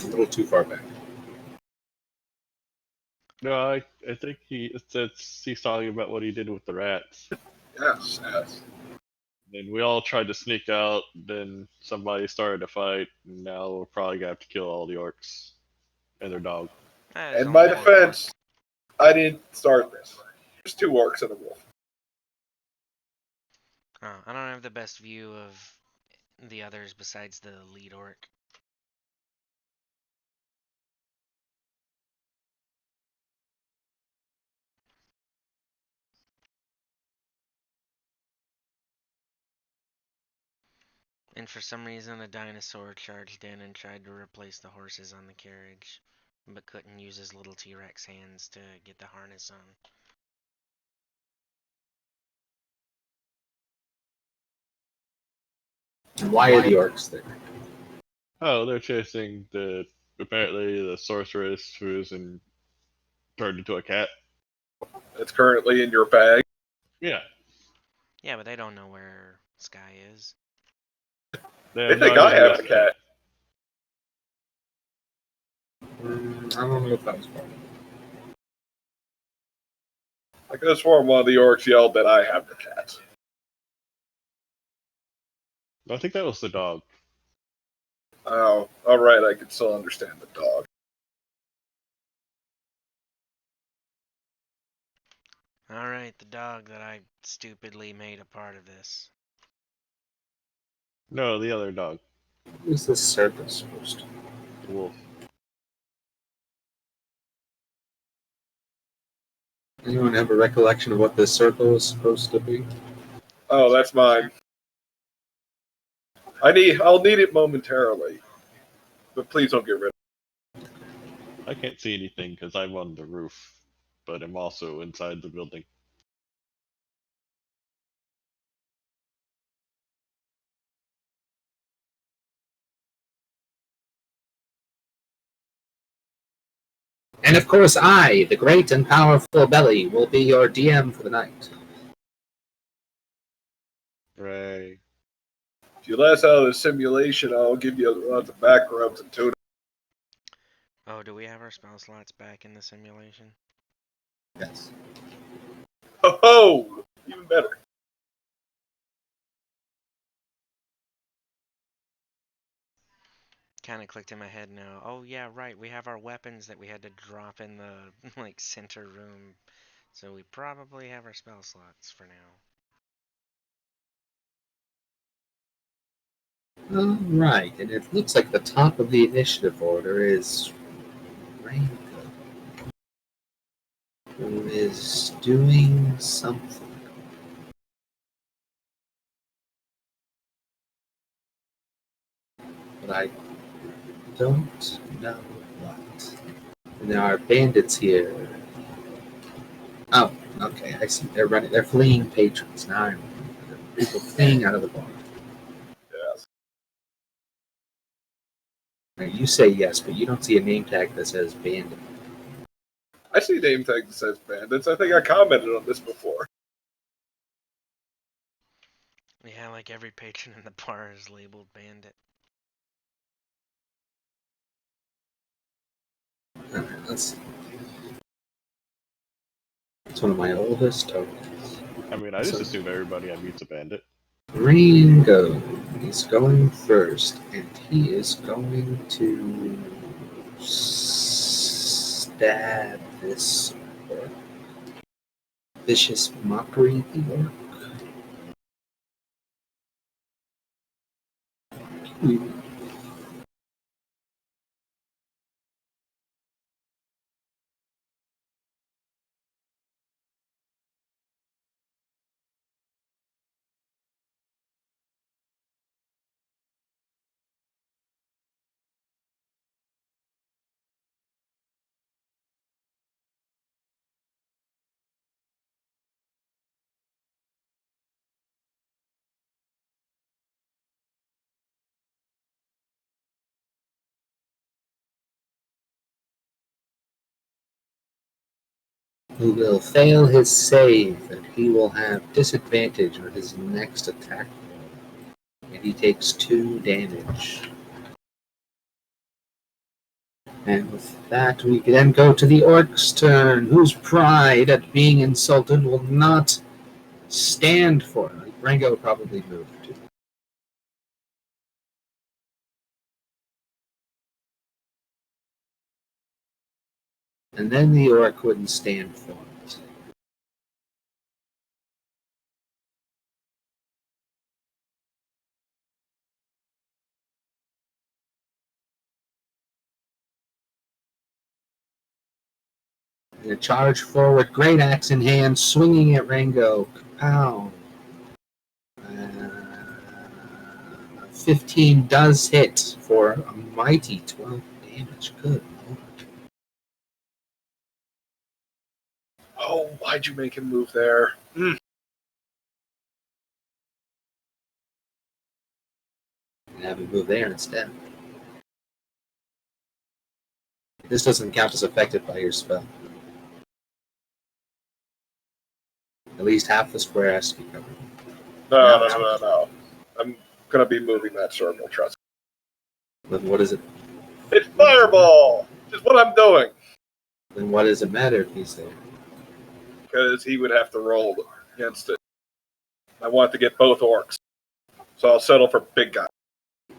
a little too far back. No, I think he's talking about what he did with the rats. Yes, yes. Then we all tried to sneak out. Then somebody started a fight. And now we're probably gonna have to kill all the orcs and their dog. In my defense, I didn't start this. There's 2 orcs and a wolf. Oh, I don't have the best view of the others besides the lead orc. And for some reason, a dinosaur charged in and tried to replace the horses on the carriage, but couldn't use his little T-Rex hands to get the harness on. And why are the orcs there? Oh, they're chasing apparently the sorceress who's turned into a cat. It's currently in your bag. Yeah. Yeah, but they don't know where Sky is. They think I have the cat. I don't know if that was part of it. I could have sworn one of the orcs yelled that I have the cat. I think that was the dog. Oh, alright, I can still understand the dog. Alright, the dog that I stupidly made a part of this. No, the other dog. Who's this circus supposed to be? The wolf. Anyone have a recollection of what this circle is supposed to be? Oh, that's mine. I'll need it momentarily. But please don't get rid of it. I can't see anything because I'm on the roof, but I'm also inside the building. And of course I, the great and powerful Belly, will be your DM for the night. Hooray. If you let us out of the simulation, I'll give you lots of back rubs and tuna. Oh, do we have our spell slots back in the simulation? Yes. Oh, even better. Kind of clicked in my head now. Oh yeah, right. We have our weapons that we had to drop in the like center room, so we probably have our spell slots for now. Right, and it looks like the top of the initiative order is Rainbow, who is doing something. But I don't know what. And there are bandits here. Oh, okay, I see. They're running. They're fleeing patrons. Now I remember. People fleeing out of the bar. Yes. Now, you say yes, but you don't see a name tag that says bandit. I see name tag that says bandits. I think I commented on this before. Yeah, like every patron in the bar is labeled bandit. Alright, let's see. It's one of my oldest tokens. I mean, I just assume everybody I meet's a bandit. Ringo is going first, and he is going to stab this orc. Vicious Mockery, the orc. Ooh. Who will fail his save, and he will have disadvantage on his next attack roll. And he takes 2 damage. And with that, we can then go to the orc's turn, whose pride at being insulted will not stand for it. Rango probably moved. And then the orc wouldn't stand for it. And a charge forward, great axe in hand, swinging at Rango. Pow. 15 does hit for a mighty 12 damage. Good lord. Oh, why'd you make him move there? And have him move there instead. This doesn't count as affected by your spell. At least half the square has to be covered. No. I'm gonna be moving that circle, trust me. Then what is it? It's fireball! Is what I'm doing. Then what does it matter if he's there? Because he would have to roll against it. I want to get both orcs. So I'll settle for big guy.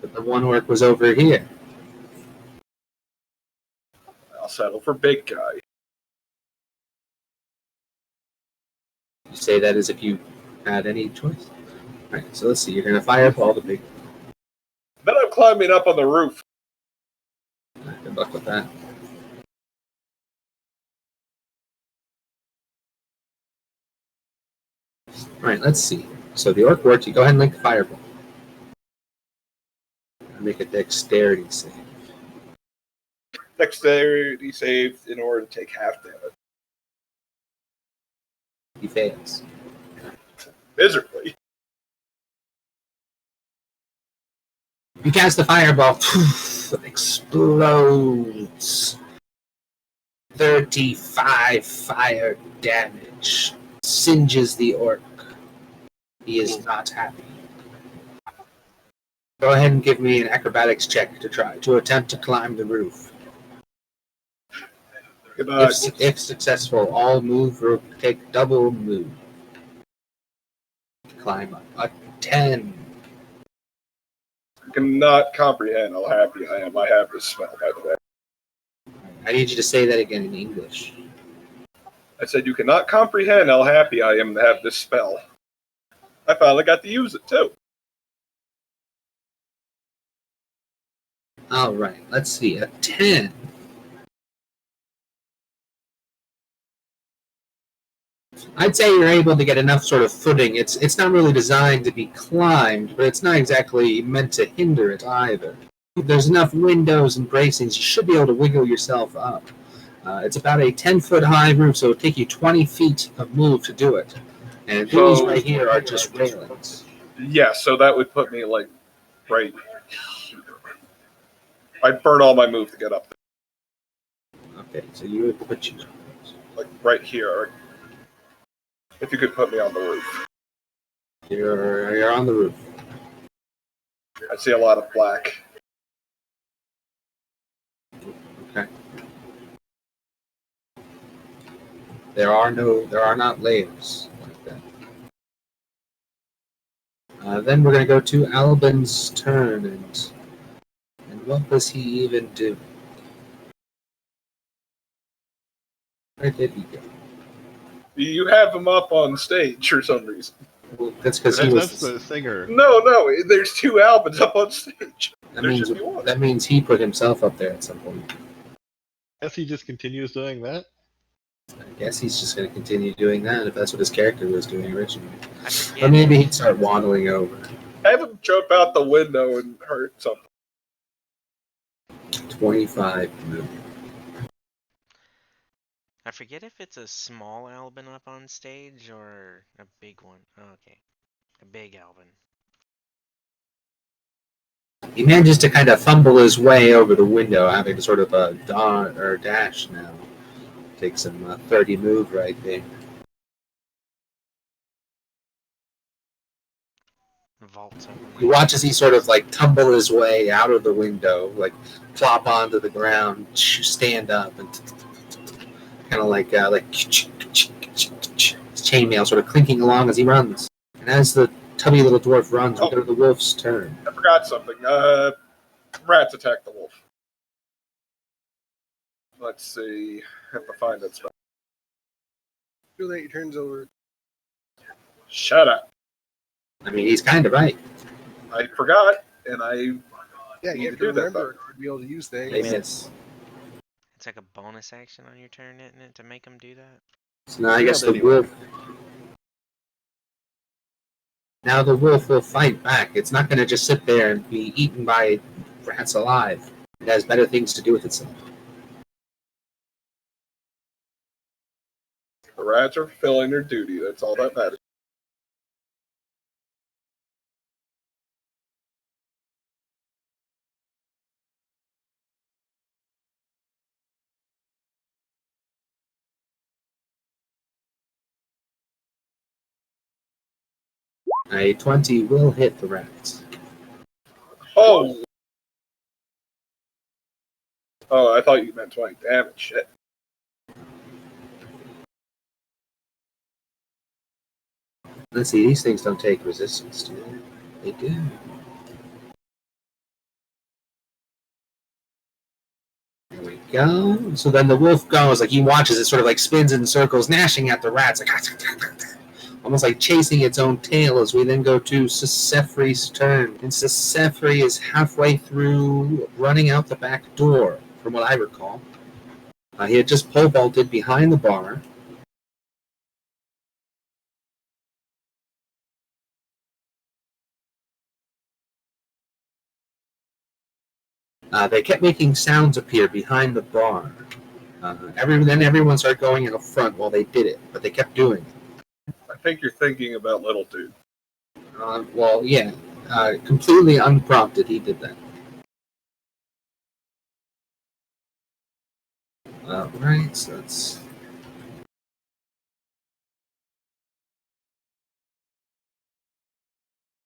But the one orc was over here. I'll settle for big guy. You say that as if you had any choice. Alright, so let's see. You're going to fireball the big. Then I'm climbing up on the roof. Good luck with that. Alright, let's see. So the orc worked. You go ahead and make the fireball. Make a dexterity save. Dexterity saved in order to take half damage. He fails. Miserably. You cast the fireball. It explodes. 35 fire damage. Singes the orc. He is not happy. Go ahead and give me an acrobatics check to attempt to climb the roof. If successful, all move or take double move. Climb up. A 10. I cannot comprehend how happy I am. I have this spell, by the way. I need you to say that again in English. I said you cannot comprehend how happy I am to have this spell. I finally got to use it, too. Alright, let's see. A 10. I'd say you're able to get enough sort of footing. It's not really designed to be climbed, but it's not exactly meant to hinder it either. There's enough windows and bracings, you should be able to wiggle yourself up. It's about a 10-foot high roof, so it'll take you 20 feet of move to do it. And these right here are just railings. Yeah, so that would put me, like, right here. I'd burn all my move to get up there. Okay, so you would put you... Like, right here. If you could put me on the roof. You're on the roof. I see a lot of black. Okay. There are not layers like that. Then we're going to go to Albin's turn, and what does he even do? Where did he go? You have him up on stage for some reason. Well, that's because he was. That's the singer. No, there's two Albins up on stage. That means he put himself up there at some point. Guess he just continues doing that. I guess he's just going to continue doing that if that's what his character was doing originally. Or maybe he'd start waddling over. Have him jump out the window and hurt something. 25 movement. I forget if it's a small Albin up on stage or a big one. Oh, okay. A big Albin. He manages to kind of fumble his way over the window, having to sort of dash now. Takes some 30 move right there. vaults over You my watch as he sort of like tumble his way out of the window, like plop onto the ground, stand up, and kind of like chainmail sort of clinking along as he runs. And as the tubby little dwarf runs, we go to the wolf's turn. I forgot something. Rats attack the wolf. Let's see. Have to find that spell. Too late, your turn's over. Shut up. I mean, he's kind of right. I forgot, and I Yeah, can't you do have to that. remember to be able to use things. They miss. It's like a bonus action on your turn, isn't it, to make him do that? So now I guess the Anyway. wolf. Now the wolf will fight back. It's not going to just sit there and be eaten by rats alive. It has better things to do with itself. The rats are fulfilling their duty. That's all that matters. A 20 will hit the rats. Oh! Oh, I thought you meant 20 damage. Shit. Let's see, these things don't take resistance, do they? They do. There we go. So then the wolf goes, like he watches it sort of like spins in circles, gnashing at the rats, like almost like chasing its own tail as we then go to Sisefri's turn. And Sisefri is halfway through running out the back door, from what I recall. He had just pole vaulted behind the bar. They kept making sounds appear behind the bar. Then everyone started going in the front while they did it, but they kept doing it. I think you're thinking about little dude. Well, yeah, completely unprompted, he did that. Right, so that's...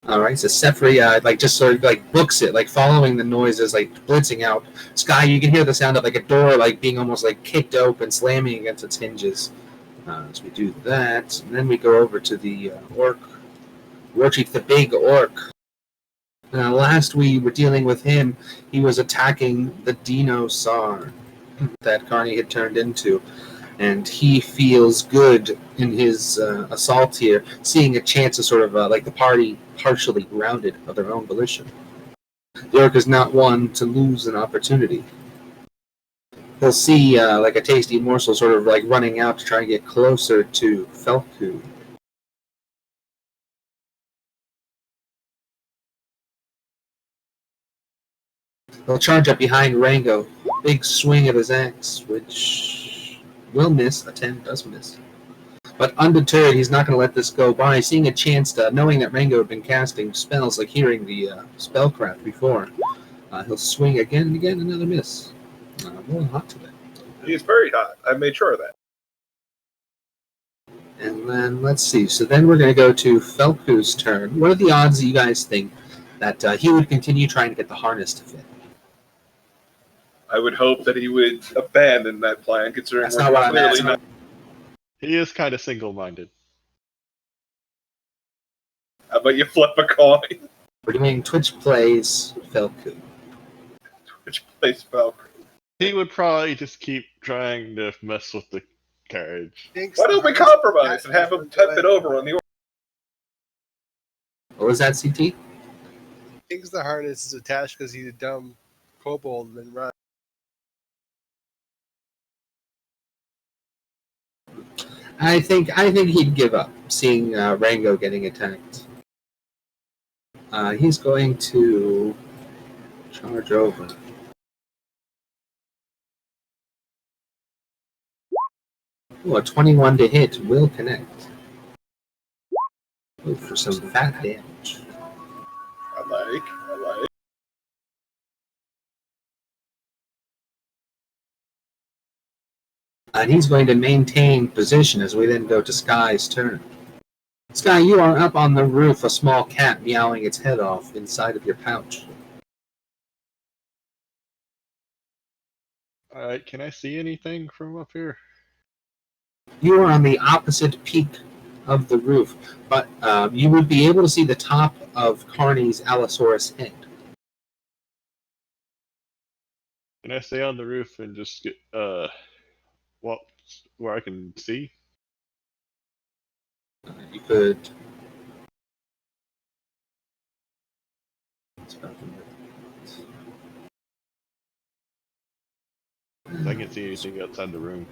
Alright, so Sefri, like, just sort of, like, books it, like, following the noises, like, blitzing out. Sky, you can hear the sound of, like, a door, like, being almost, like, kicked open, slamming against its hinges. So we do that, and then we go over to the orc. Warchief, the big orc. Last we were dealing with him, he was attacking the dinosaur that Carney had turned into. And he feels good in his assault here, seeing a chance to sort of, like the party partially grounded of their own volition. The orc is not one to lose an opportunity. He'll see, like a tasty morsel sort of like running out to try and get closer to Felku. He'll charge up behind Rango. Big swing of his axe, which will miss. A 10 does miss. But undeterred, he's not going to let this go by. Seeing a chance to, knowing that Rango had been casting spells, like hearing the spellcraft before, he'll swing again and again, another miss. A little hot today. He's very hot. I made sure of that. And then, let's see. So then we're going to go to Felku's turn. What are the odds that you guys think that he would continue trying to get the harness to fit? I would hope that he would abandon that plan, considering That's we're not what I'm clearly asking. not. He is kind of single-minded. How about you flip a coin? We're doing Twitch plays Felku. Which plays Valkyrie? He would probably just keep trying to mess with the carriage. Why don't we compromise and have him tip it over on the orc? What was that, CT? Thinks the harness is attached because he's a dumb kobold and then run. I think he'd give up, seeing Rango getting attacked. He's going to charge over. Ooh, a 21 to hit will connect. Ooh, for some fat damage. I like. And he's going to maintain position as we then go to Sky's turn. Sky, you are up on the roof, a small cat meowing its head off inside of your pouch. Alright, can I see anything from up here? You are on the opposite peak of the roof, but you would be able to see the top of Carney's Allosaurus head. Can I stay on the roof and just get walk where I can see? You could. I can't see anything outside the room.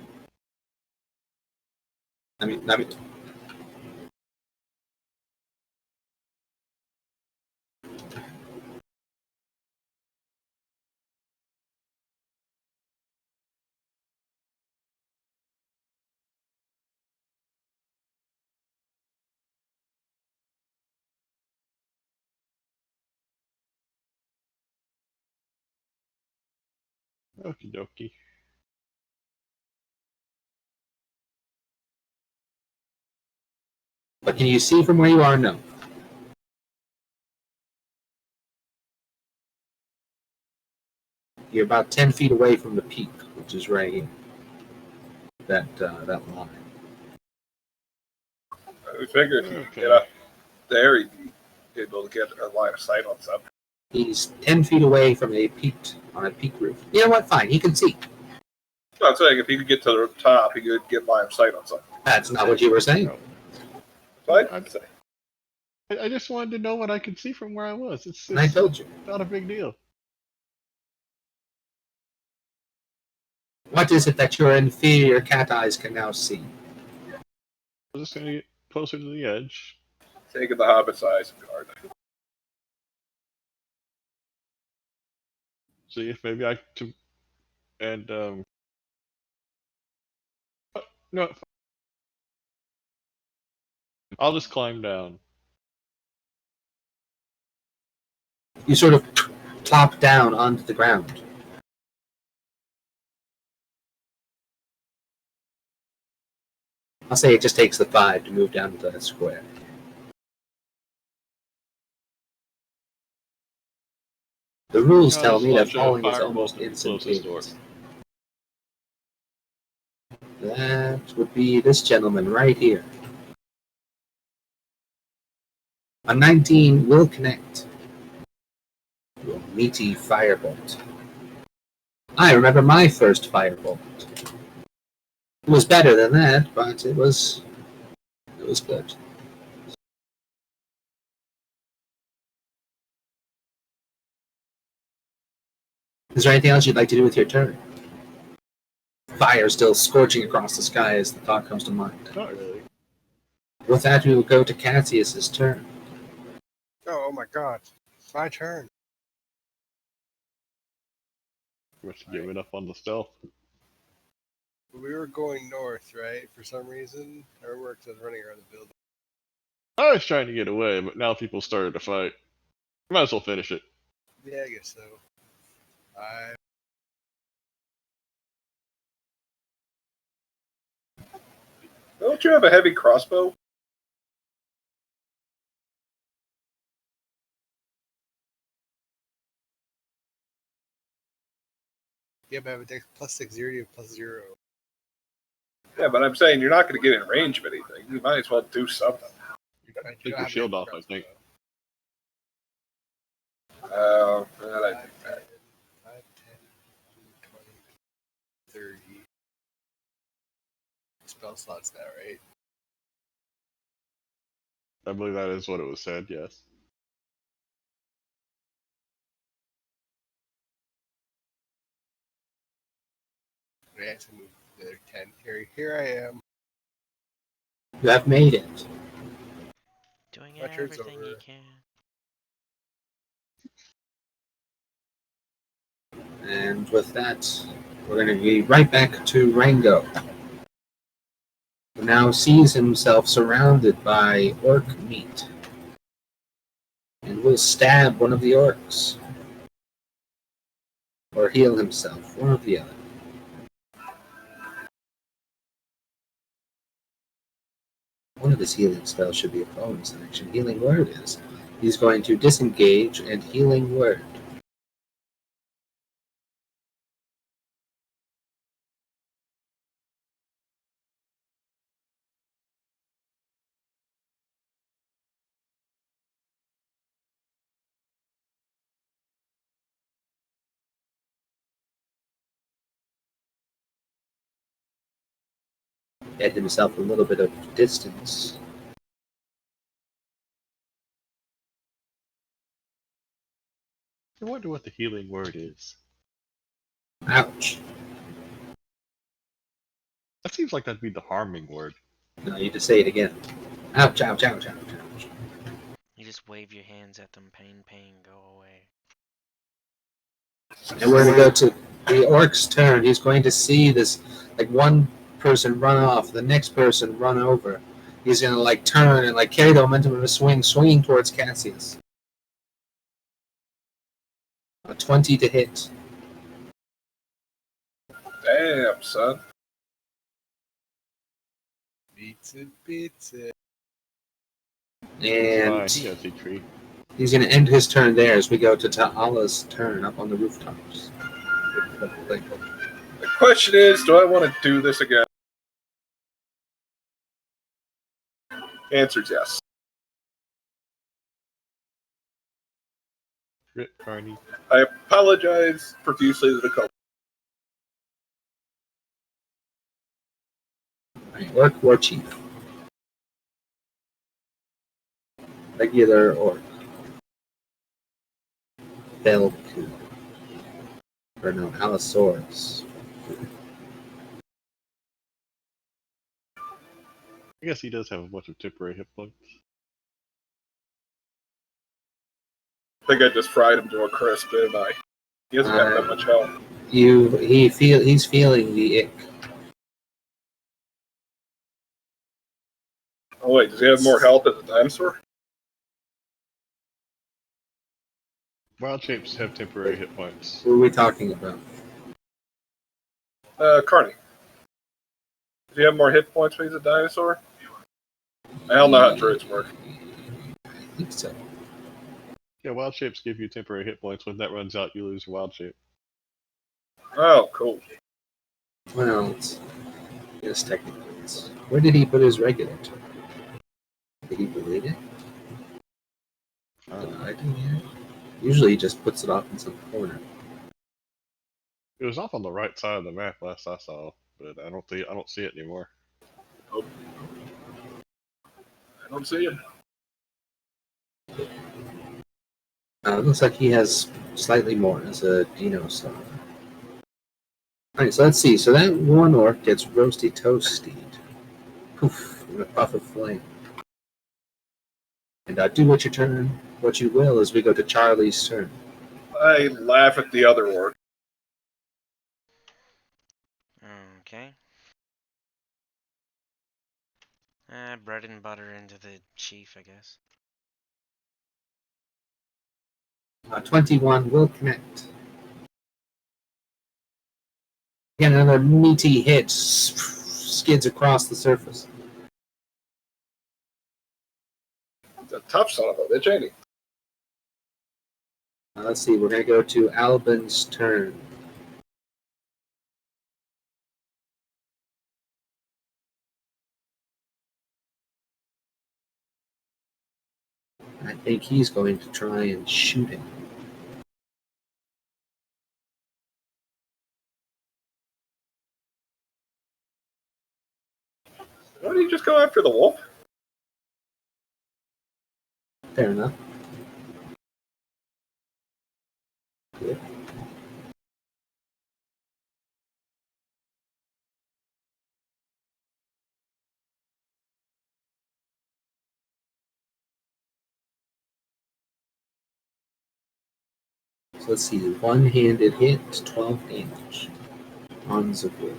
I mean, Okie dokie. but can you see from where you are? No. You're about 10 feet away from the peak, which is right here. That line. I figured if you Okay. get up there, you'd be able to get a line of sight on something. He's 10 feet away from a peak roof. You know what? Fine, he can see. I'm saying if he could get to the top, he could get line of sight on something. That's not what you were saying. So I'd say. I just wanted to know what I could see from where I was. It's And I told you. not a big deal. What is it that your inferior cat eyes can now see? I'm just gonna get closer to the edge. Taking the hobbit's eyes and guard. See if maybe I can. And no, I'll just climb down. You sort of plop down onto the ground. I'll say it just takes the 5 to move down to that square. The rules I'll tell just me that launch a falling is firebolt almost at the closest door. instantaneous. That would be this gentleman right here. A 19 will connect. A meaty firebolt. I remember my first firebolt. It was better than that, but it was good. Is there anything else you'd like to do with your turn? Fire still scorching across the sky as the thought comes to mind. Not really. With that, we will go to Cassius's turn. Oh my god. My turn. Must have given up on the stealth. We were going north, right? For some reason. Our works was running around the building. I was trying to get away, but now people started to fight. Might as well finish it. Yeah, I guess so. Don't you have a heavy crossbow? Yeah, but I have a dex plus 6 0 plus 0. Yeah, but I'm saying you're not going to get in range of anything. You might as well do something. I Take your shield off, I think. Well, 5, 10, 20, 30. Spell slots now, right? I believe that is what it was said, yes. I have to move the other 10. Here I am. You have made it. Doing My turn's everything you over. can. And with that, we're going to be right back to Rango, who now sees himself surrounded by orc meat and will stab one of the orcs. Or heal himself, one or the other. one of his healing spells should be a bonus action. Healing Word is. He's going to disengage and Healing Word. Get himself a little bit of distance. I wonder what the healing word is. Ouch. That seems like that'd be the harming word. No, you just say it again. Ouch, ouch, ouch, ouch, ouch. You just wave your hands at them, pain, pain, go away. And we're going to go to the orc's turn. He's going to see this, like, one person run off, the next person run over. He's going to, like, turn and, like, carry the momentum of a swing, swinging towards Cassius. A 20 to hit. Damn, son. Beats it, beats it. And He has HP. he's going to end his turn there as we go to Ta'ala's turn up on the rooftops. The question is, do I want to do this again? Answer's yes. Rip Carney. I apologize profusely to the couple. Orc War Chief. Regular Orc. Belku. Or no, Allosaurus. I guess he does have a bunch of temporary hit points. I think I just fried him to a crisp, didn't I? He hasn't got that much health. He's feeling the ick. Oh wait, does he have more health as a dinosaur? Wild shapes have temporary hit points. Who are we talking about? Carney. Does he have more hit points when he's a dinosaur? I don't know how druids work. I think so. Yeah, wild shapes give you temporary hit points. When that runs out, you lose your wild shape. Oh, cool. Well, yes, technically. Where did he put his regular turn? Did he delete it? I didn't hear it. Usually he just puts it off in some corner. It was off on the right side of the map last I saw, but I don't see it anymore. Oh. I don't see him. It looks like he has slightly more as a Dino star. Alright, so let's see. So that one orc gets roasty toasted. Poof, in a puff of flame. And do what you will as we go to Charlie's turn. I laugh at the other orc. Okay. Bread and butter into the chief, I guess. 21 will connect. Again, another meaty hit skids across the surface. He's a tough son of a bitch, ain't he? Let's see, we're going to go to Albin's turn. I think he's going to try and shoot him. Why don't you just go after the wolf? Fair enough. Good. So let's see, one-handed hit, 12 damage. On the wolf.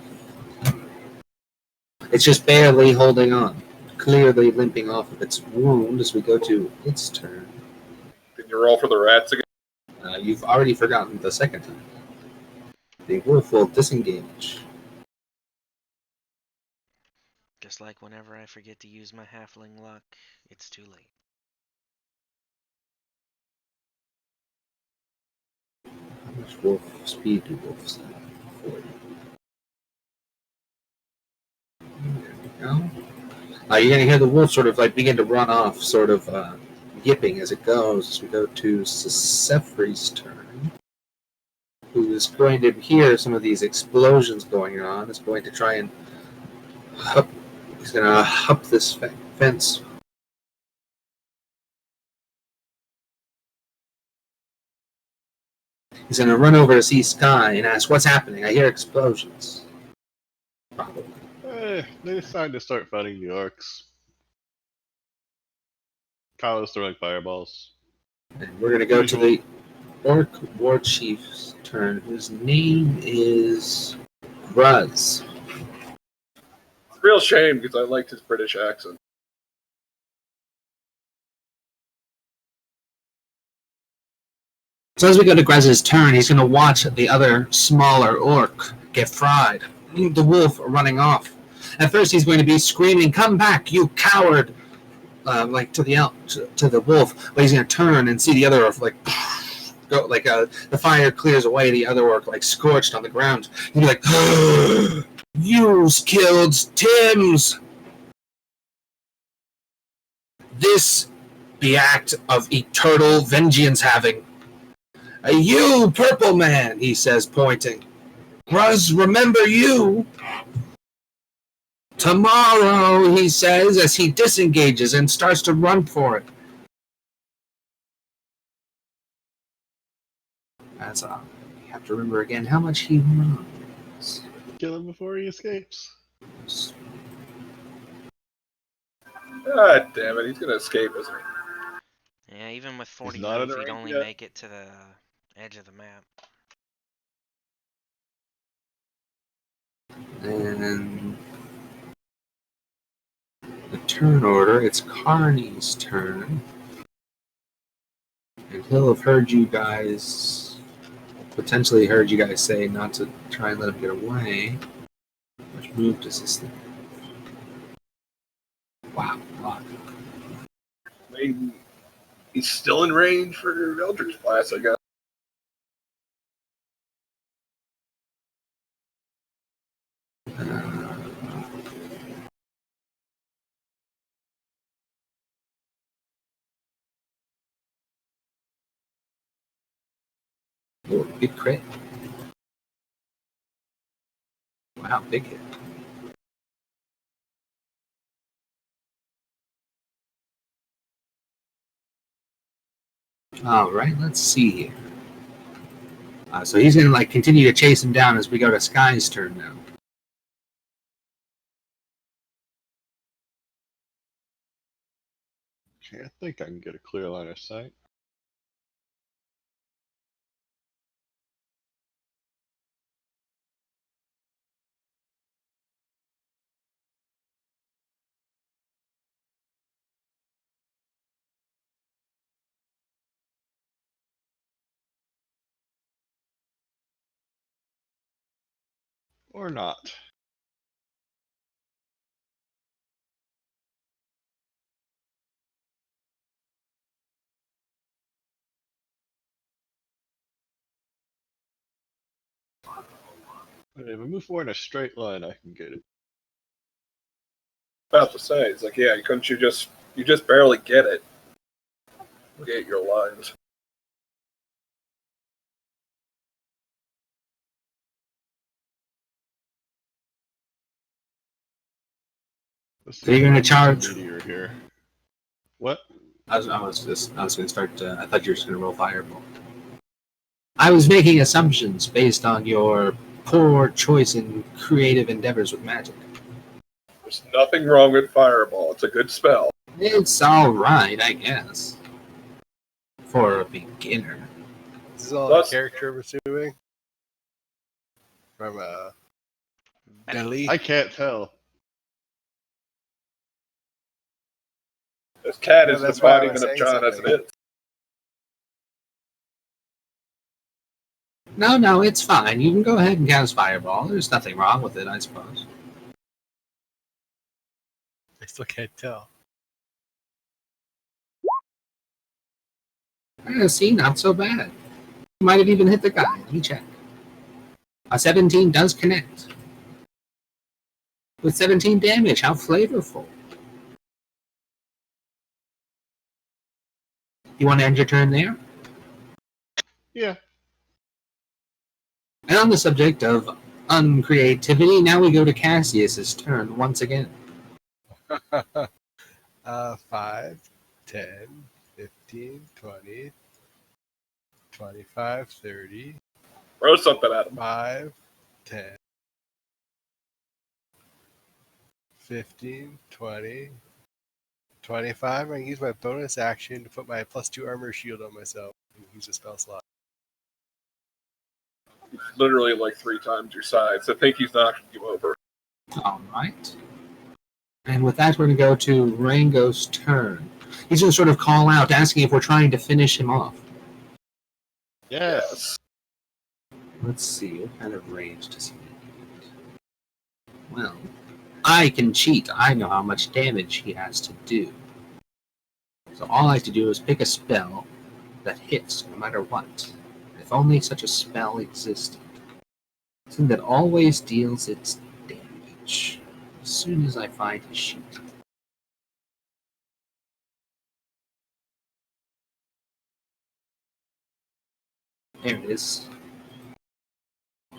It's just barely holding on, clearly limping off of its wound as we go to its turn. Did you roll for the rats again? You've already forgotten the second time. The wolf will disengage. Just like whenever I forget to use my halfling luck, it's too late. How much wolf speed do wolves have? 40. There we go. You're going to hear the wolf sort of like begin to run off, sort of yipping as it goes. As we go to Sefri's turn, who is going to hear some of these explosions going on. Is going to try and he's going to hup this fence. He's going to run over to see Sky and ask, "What's happening? I hear explosions." Probably. They decided to start fighting the orcs. Kylo's throwing fireballs. And we're going to go to the Orc War Chief's turn, whose name is Gruz. It's a real shame because I liked his British accent. So as we go to Gruz's turn, he's going to watch the other smaller orc get fried. The wolf running off. At first, he's going to be screaming, "Come back, you coward!" Like to the wolf. But he's going to turn and see the other orc like go like the fire clears away. The other orc like scorched on the ground. He'll be like, "You's killed Tim's. This be act of eternal vengeance having. You, purple man," he says, pointing. "Gruz, remember you. Tomorrow," he says, as he disengages and starts to run for it. As you have to remember again how much he runs. Kill him before he escapes. God damn it, he's gonna escape, isn't he? Yeah, even with 40 not in move, the he'd range only yet. make it to the edge of the map. And the turn order, it's Carney's turn. And he'll have heard you guys, potentially heard you guys say not to try and let him get away. Which move does this thing? Wow, block. I mean, he's still in range for Eldritch Blast, I guess. Oh, big crit. Wow, big hit. All right, let's see here. So he's going to like continue to chase him down as we go to Sky's turn now. Okay, I think I can get a clear line of sight. Or not. But if I move forward in a straight line, I can get it. About to say, it's like, yeah, couldn't you just barely get it? Get your lines. So you're going to charge? Meteor here. What? I was going to start. I thought you were just going to roll fireball. I was making assumptions based on your poor choice in creative endeavors with magic. There's nothing wrong with Fireball. It's a good spell. It's all right, I guess, for a beginner. This is all Plus- a character, I'm assuming. From Delhi. I can't tell. This cat Yeah, is that's why I dividing was of saying John as something. it is. No, it's fine. You can go ahead and cast fireball. There's nothing wrong with it, I suppose. I still can't tell. See, not so bad. Might have even hit the guy. Let me check. A 17 does connect. With 17 damage, how flavorful. You want to end your turn there? Yeah. And on the subject of uncreativity, now we go to Cassius's turn once again. 5, 10, 15, 20, 25, 30, Throw something at him. 5, 10, 15, 20, 25. I'm going to use my bonus action to put my +2 armor shield on myself and use a spell slot. Literally like 3 times your size. I think he's knocking you over. All right. And with that, we're going to go to Rango's turn. He's going to sort of call out, asking if we're trying to finish him off. Yes. Let's see, what kind of range does he need? Well, I can cheat. I know how much damage he has to do. So all I have to do is pick a spell that hits no matter what. If only such a spell existed. Something that always deals its damage. As soon as I find his sheet. There it is.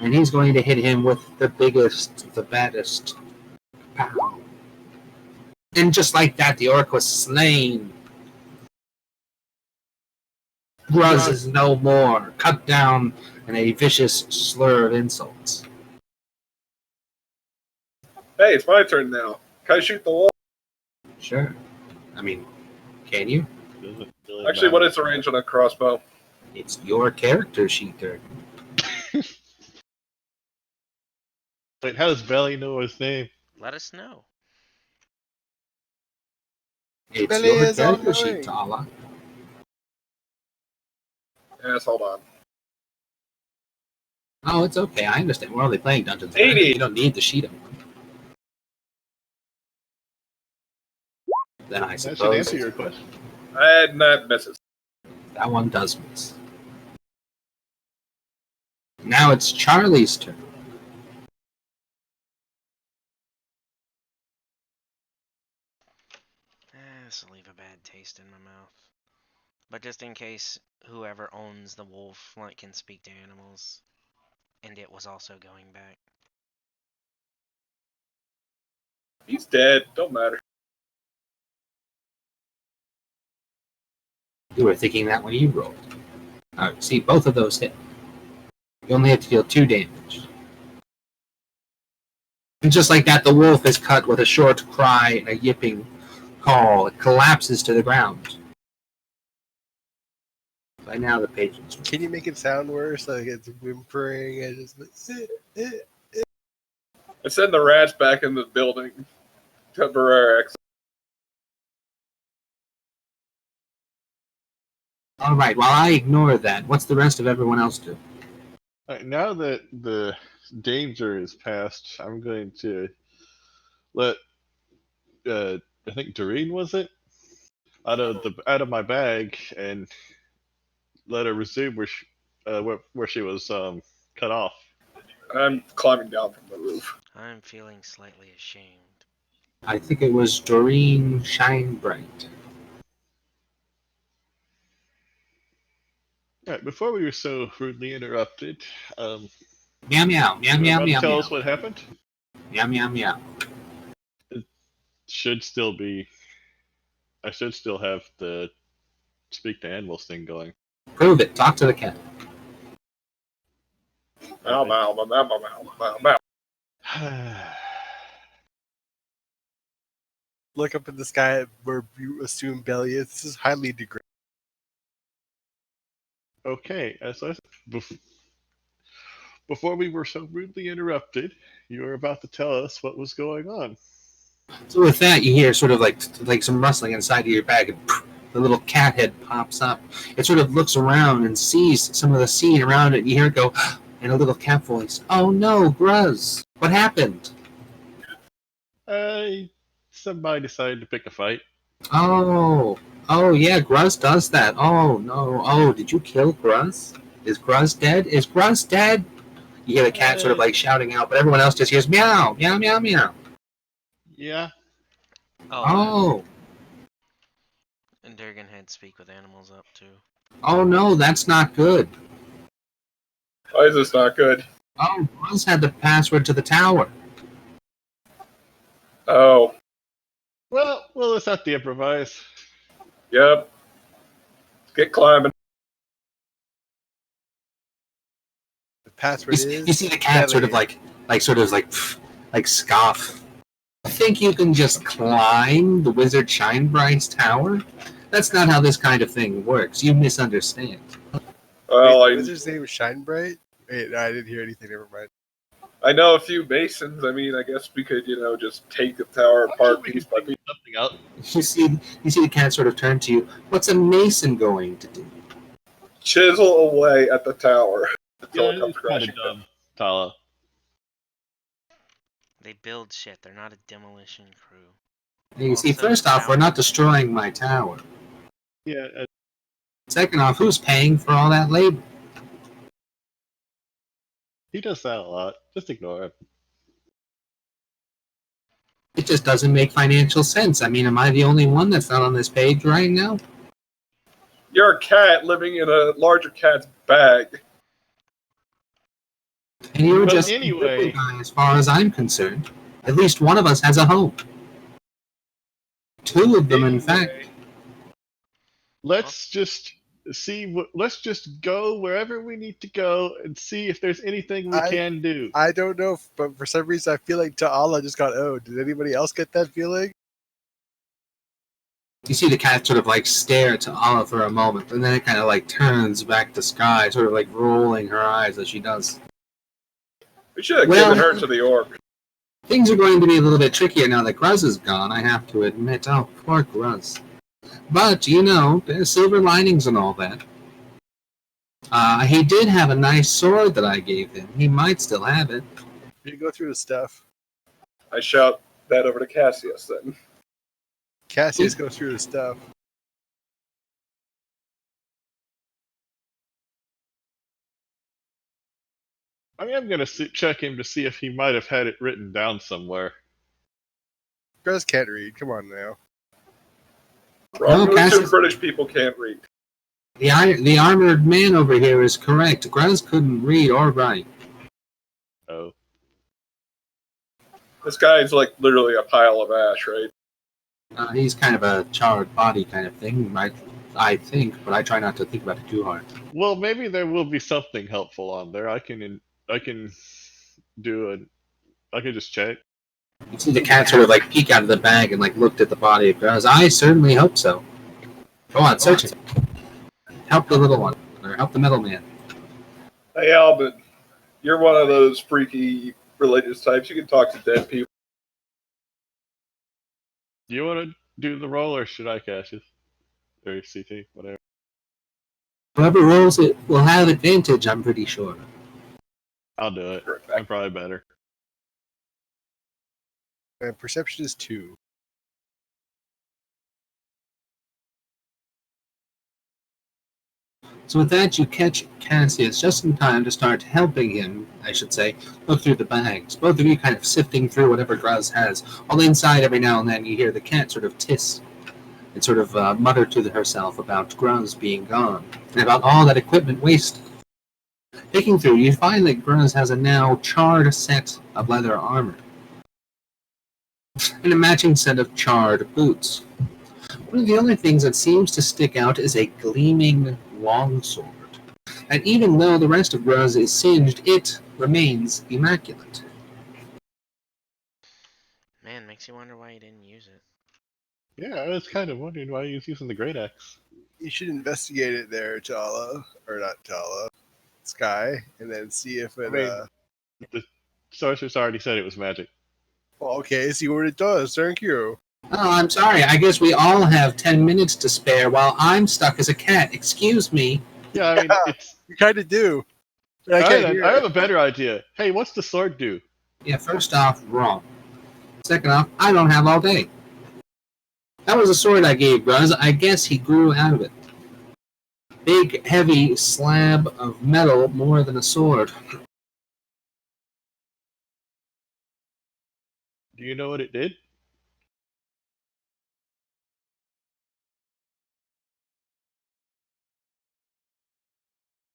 And he's going to hit him with the biggest, the baddest. Pow. And just like that, the orc was slain. Gruz is no more. Cut down in a vicious slur of insults. Hey, it's my turn now. Can I shoot the wall? Sure. I mean, can you? Doesn't really Actually, what matter. is the range on a crossbow? It's your character sheet there. Wait, how does Belly know his name? Let us know. It's Billy your is character all-knowing. sheet, Tala. Yes, hold on. Oh, it's okay. I understand. We're only playing Dungeons. 80. You don't need the sheet of them. Then I That should suppose answer your question. And that misses. that one does miss. Now it's Charlie's turn. This will leave a bad taste in my mouth. But just in case whoever owns the wolf can speak to animals, and it was also going back. He's dead. Don't matter. You were thinking that when you rolled. Alright, see, both of those hit. You only have to deal 2 damage. And just like that, the wolf is cut with a short cry and a yipping call. It collapses to the ground. By now, the patrons. Can you make it sound worse? Like it's whimpering and just. I send the rats back in the building. Temporary exit. Alright, while I ignore that, what's the rest of everyone else do? Alright, now that the danger is past, I'm going to let I think Doreen was it out of my bag and let her resume where she was cut off. I'm climbing down from the roof. I'm feeling slightly ashamed. I think it was Doreen Shinebright. Alright, before we were so rudely interrupted, Meow meow, meow you meow about to meow tell meow. us what happened? Meow meow meow. Should still be. I should still have the speak to animals thing going. Prove it. Talk to the cat. Mow, mow, mow, mow, mow, mow, mow. Look up in the sky where you assume Belly is. This is highly degrading. Okay, as I before we were so rudely interrupted, you were about to tell us what was going on. So with that, you hear sort of like some rustling inside of your bag, and the little cat head pops up. It sort of looks around and sees some of the scene around it. And you hear it go in a little cat voice. Oh no, Gruz! What happened? I somebody decided to pick a fight. Oh, yeah, Gruz does that. Oh no. Oh, did you kill Gruz? Is Gruz dead? Is Gruz dead? You hear the cat sort of like shouting out, but everyone else just hears meow, meow, meow, meow. Yeah. Oh, And Durgan had speak with animals up too. oh no, that's not good. Why is this not good? Oh, Gruz had the password to the tower. Oh, Well, we'll just have to improvise. yep. Get climbing. The password You is. see the cat sort of belly. like scoff. I think you can just climb the Wizard Shinebright's tower? That's not how this kind of thing works. You misunderstand. Well, Wait, the wizard's name was Shinebright? Wait, no, I didn't hear anything. Never mind. I know a few masons. I mean, I guess we could, just take the tower apart We piece can by piece. figure something out. You see the cat sort of turn to you. What's a mason going to do? Chisel away at the tower until Yeah, it comes it's kind crashing of down. dumb, Tala. They build shit. They're not a demolition crew. You see, Also, first off, we're not tower. destroying my tower. Yeah, Second off, who's paying for all that labor? he does that a lot. Just ignore him. It just doesn't make financial sense. I mean, am I the only one that's not on this page right now? You're a cat living in a larger cat's bag. And you're But just anyway- a guy as far as I'm concerned. At least one of us has a home. Two of them, in fact. Anyway, Let's just let's just go wherever we need to go and see if there's anything we can do. I don't know, but for some reason I feel like Ta'ala just got owed. Did anybody else get that feeling? You see the cat sort of like stare to Olive for a moment, and then it kind of like turns back to Sky, sort of like rolling her eyes as she does. we should have Well- given her to the orc. Things are going to be a little bit trickier now that Gruz is gone, I have to admit. Oh, poor Gruz. But, there's silver linings and all that. He did have a nice sword that I gave him. He might still have it. You go through the stuff. I shout that over to Cassius then. Cassius goes through the stuff. I am gonna check him to see if he might have had it written down somewhere. Gruz can't read. Come on now. Wrong move Cassius- to British people can't read. The armored man over here is correct. Gruz couldn't read or write. Oh. This guy's like literally a pile of ash, right? He's kind of a charred body kind of thing, I think, but I try not to think about it too hard. Well, maybe there will be something helpful on there. I can just check. You see the cat sort of like peek out of the bag and like looked at the body of Gruz. I certainly hope so. Go on, search it. Help the little one, or help the metal man. Hey, Albin, you're one of those freaky religious types. You can talk to dead people. Do you want to do the roll, or should I, Cassius? Or CT, whatever. Whoever rolls it will have advantage, I'm pretty sure. I'll do it. I'm probably better. And perception is 2. So with that, you catch Cassius just in time to start helping him, I should say, look through the bags. Both of you kind of sifting through whatever Gruz has. All inside, every now and then, you hear the cat sort of tiss and sort of mutter to herself about Gruz being gone and about all that equipment wasted. Picking through, you find that Gruz has a now charred set of leather armor and a matching set of charred boots. One of the only things that seems to stick out is a gleaming longsword. And even though the rest of Gruz is singed, it remains immaculate. Man, makes you wonder why he didn't use it. Yeah, I was kind of wondering why he was using the great axe. You should investigate it there, Ta'ala. Or not Ta'ala. Sky. And then see if it... The sorceress already said it was magic. Well, okay, see what it does. Thank you. Oh, I'm sorry. I guess we all have 10 minutes to spare while I'm stuck as a cat. Excuse me. Yeah, I mean, it's. You kind of do. But I can't hear I it. have a better idea. Hey, what's the sword do? Yeah, first off, wrong. Second off, I don't have all day. That was a sword I gave Bruz. I guess he grew out of it. Big, heavy slab of metal, more than a sword. Do you know what it did?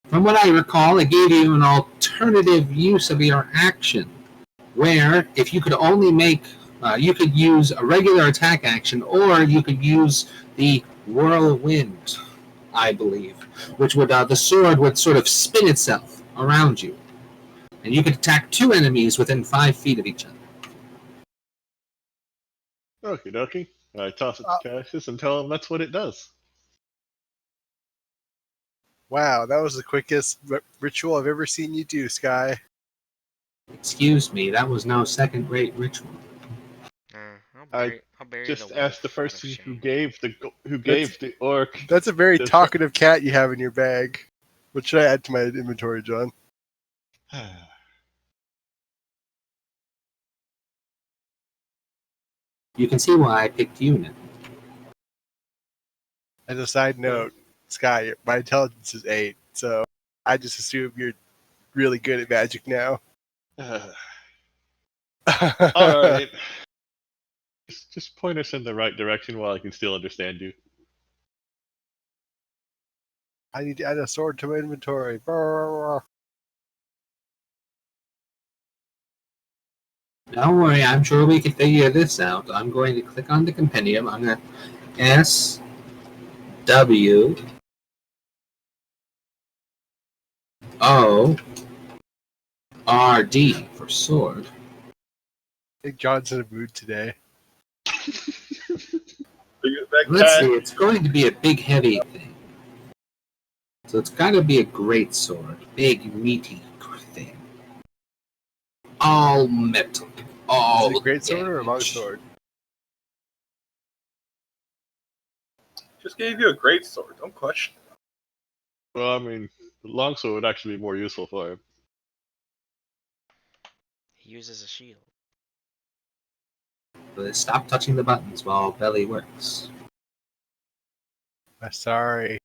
From what I recall, it gave you an alternative use of your action, where if you could only make, you could use a regular attack action, or you could use the whirlwind, I believe, which would the sword would sort of spin itself around you, and you could attack 2 enemies within 5 feet of each other. Okie dokie. I toss it to Cassius and tell him that's what it does. Wow, that was the quickest ritual I've ever seen you do, Sky. Excuse me, that was no second-rate ritual. I'll bury Just the ask the wolf out of person who shame. gave the orc. That's a very Does- talkative cat you have in your bag. What should I add to my inventory, John? You can see why I picked you now. As a side note, Sky, my intelligence is 8, so I just assume you're really good at magic now. Alright. Just point us in the right direction while I can still understand you. I need to add a sword to my inventory. Brrr. Don't worry, I'm sure we can figure this out. I'm going to click on the compendium. I'm going to S W O R D for sword. I think John's in a mood today. Let's see, it's going to be a big, heavy thing. So it's got to be a great sword. Big, meaty thing. All metal. All Is it a great sword or a long damage. sword? Just gave you a great sword. Don't question it. Well, I mean, the longsword would actually be more useful for him. He uses a shield. But stop touching the buttons while belly works. I'm sorry.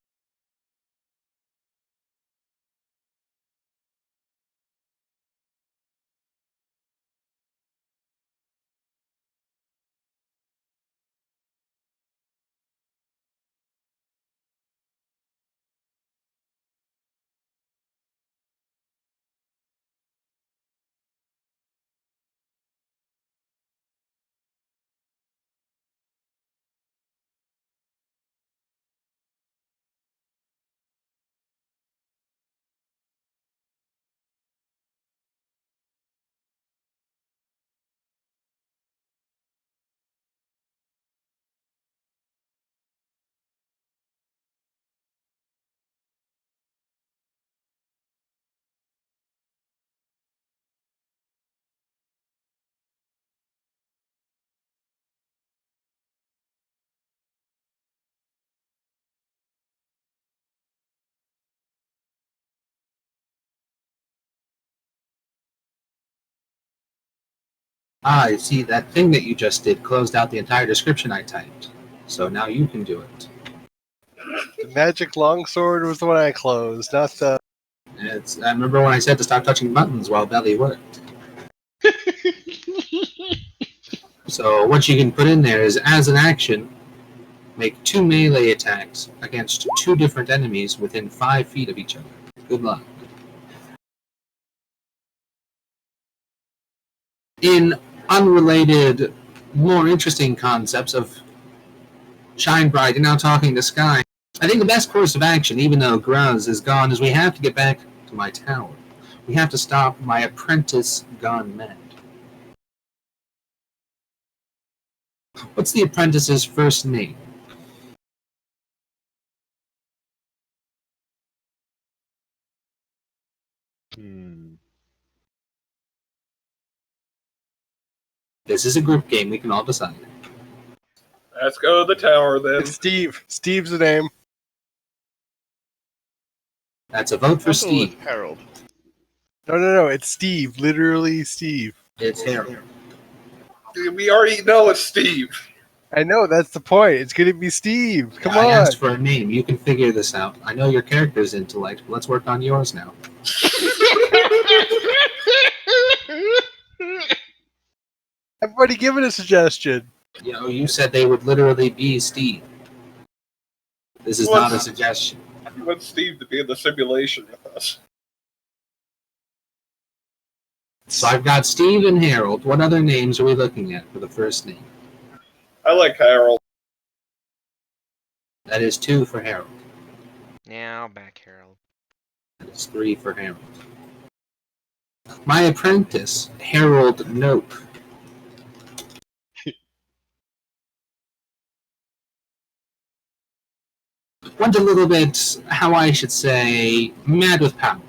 Ah, you see, that thing that you just did closed out the entire description I typed. So now you can do it. The magic longsword was the one I closed, not the... I remember when I said to stop touching buttons while belly worked. So what you can put in there is, as an action, make 2 melee attacks against 2 different enemies within 5 feet of each other. Good luck. In unrelated, more interesting concepts of Shine Bright, and now talking to Sky, I think the best course of action, even though Gruz is gone, is we have to get back to my tower. We have to stop my apprentice gone mad. What's the apprentice's first name? This is a group game. We can all decide. Let's go to the tower then. It's Steve. Steve's the name. That's a vote for I'll go with Steve. Harold. No. It's Steve. Literally Steve. It's Harold. We already know it's Steve. I know, that's the point. It's going to be Steve. Come I on. asked for a name. You can figure this out. I know your character's intellect, but let's work on yours now. I've already given a suggestion. You know, you said they would literally be Steve. This is not a suggestion. You want Steve to be in the simulation with us. So I've got Steve and Harold. What other names are we looking at for the first name? I like Harold. That is 2 for Harold. Yeah, I'll back Harold. That is 3 for Harold. My apprentice, Harold Nope. Went a little bit, how I should say, mad with power.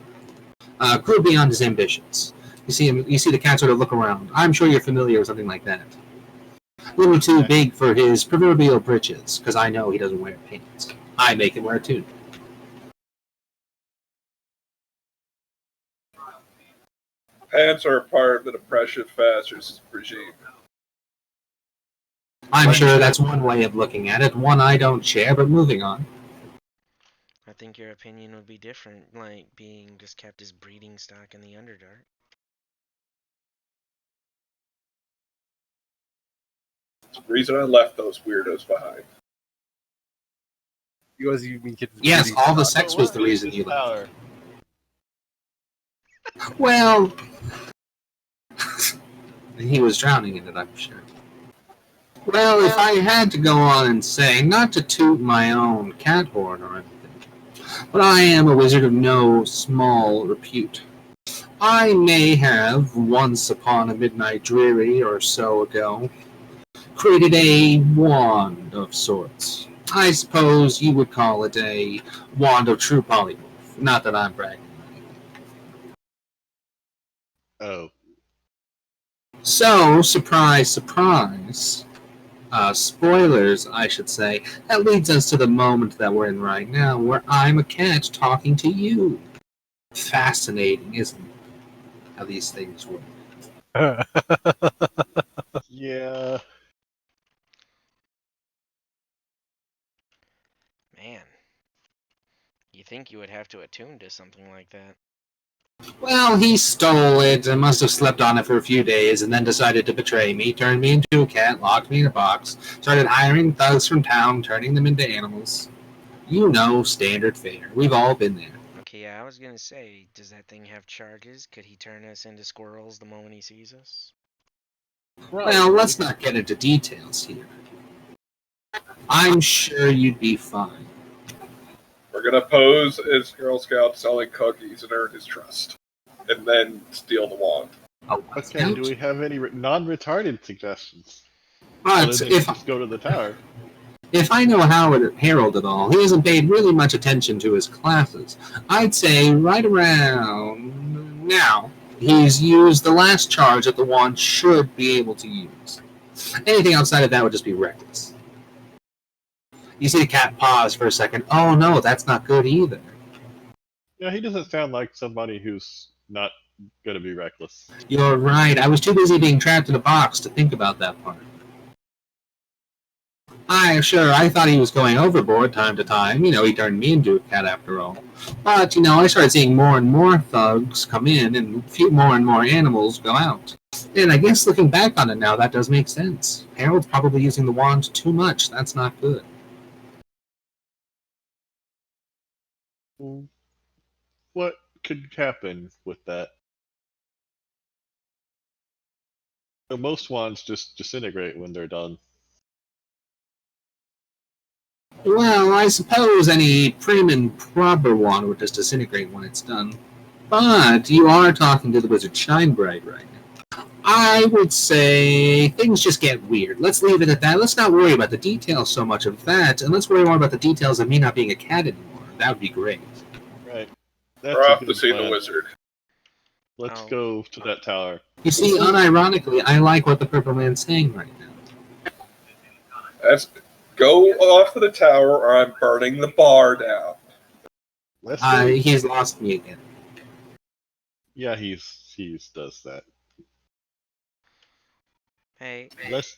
Grew beyond his ambitions. You see the cat sort of look around. I'm sure you're familiar with something like that. A little too big for his proverbial britches, because I know he doesn't wear pants. I make him wear 2. Pants are a part of the oppressive fascist regime. I'm sure that's one way of looking at it, one I don't share, but moving on. I think your opinion would be different, like being just kept as breeding stock in the Underdark. It's the reason I left those weirdos behind. You guys even get Yes, all the stock. sex was the reason you left. Power. Well, he was drowning in it, I'm sure. Well, if I had to go on and say, not to toot my own cat horn or anything, but I am a wizard of no small repute. I may have, once upon a midnight dreary or so ago, created a wand of sorts. I suppose you would call it a wand of true polymorph. Not that I'm bragging. Oh. So, surprise, surprise. Spoilers, I should say. That leads us to the moment that we're in right now, where I'm a cat talking to you. Fascinating, isn't it? How these things work. Yeah. Man, you think you would have to attune to something like that. Well, he stole it and must have slept on it for a few days and then decided to betray me, turned me into a cat, locked me in a box, started hiring thugs from town, turning them into animals. You know, standard fare. We've all been there. Okay, yeah, I was gonna say, does that thing have charges? Could he turn us into squirrels the moment he sees us? Well, let's not get into details here. I'm sure you'd be fine. We're gonna pose as Girl Scouts selling cookies and earn his trust, and then steal the wand. Oh, Okay, do we have any non-retarded suggestions? But Other than if just go to the tower. If I know Harold at all, he hasn't paid really much attention to his classes. I'd say right around now, he's used the last charge that the wand should be able to use. Anything outside of that would just be reckless. You see the cat pause for a second. Oh no, that's not good either. Yeah, he doesn't sound like somebody who's not gonna be reckless. You're right. I was too busy being trapped in a box to think about that part. I thought he was going overboard time to time. You know, he turned me into a cat after all. But, I started seeing more and more thugs come in and more and more animals go out. And I guess looking back on it now, that does make sense. Harold's probably using the wand too much. That's not good. What could happen with that? Most wands just disintegrate when they're done. Well, I suppose any prim and proper wand would just disintegrate when it's done. But you are talking to the wizard Shinebright right now. I would say things just get weird. Let's leave it at that. Let's not worry about the details so much of that, and let's worry more about the details of me not being a cat anymore. That would be great. Right. We're off to see the wizard. Let's Oh. go to that tower. You see, unironically, I like what the Purple Man's saying right now. Let's go off to the tower, or I'm burning the bar down. Let's go. He's lost me again. Yeah, he's does that. Hey, Let's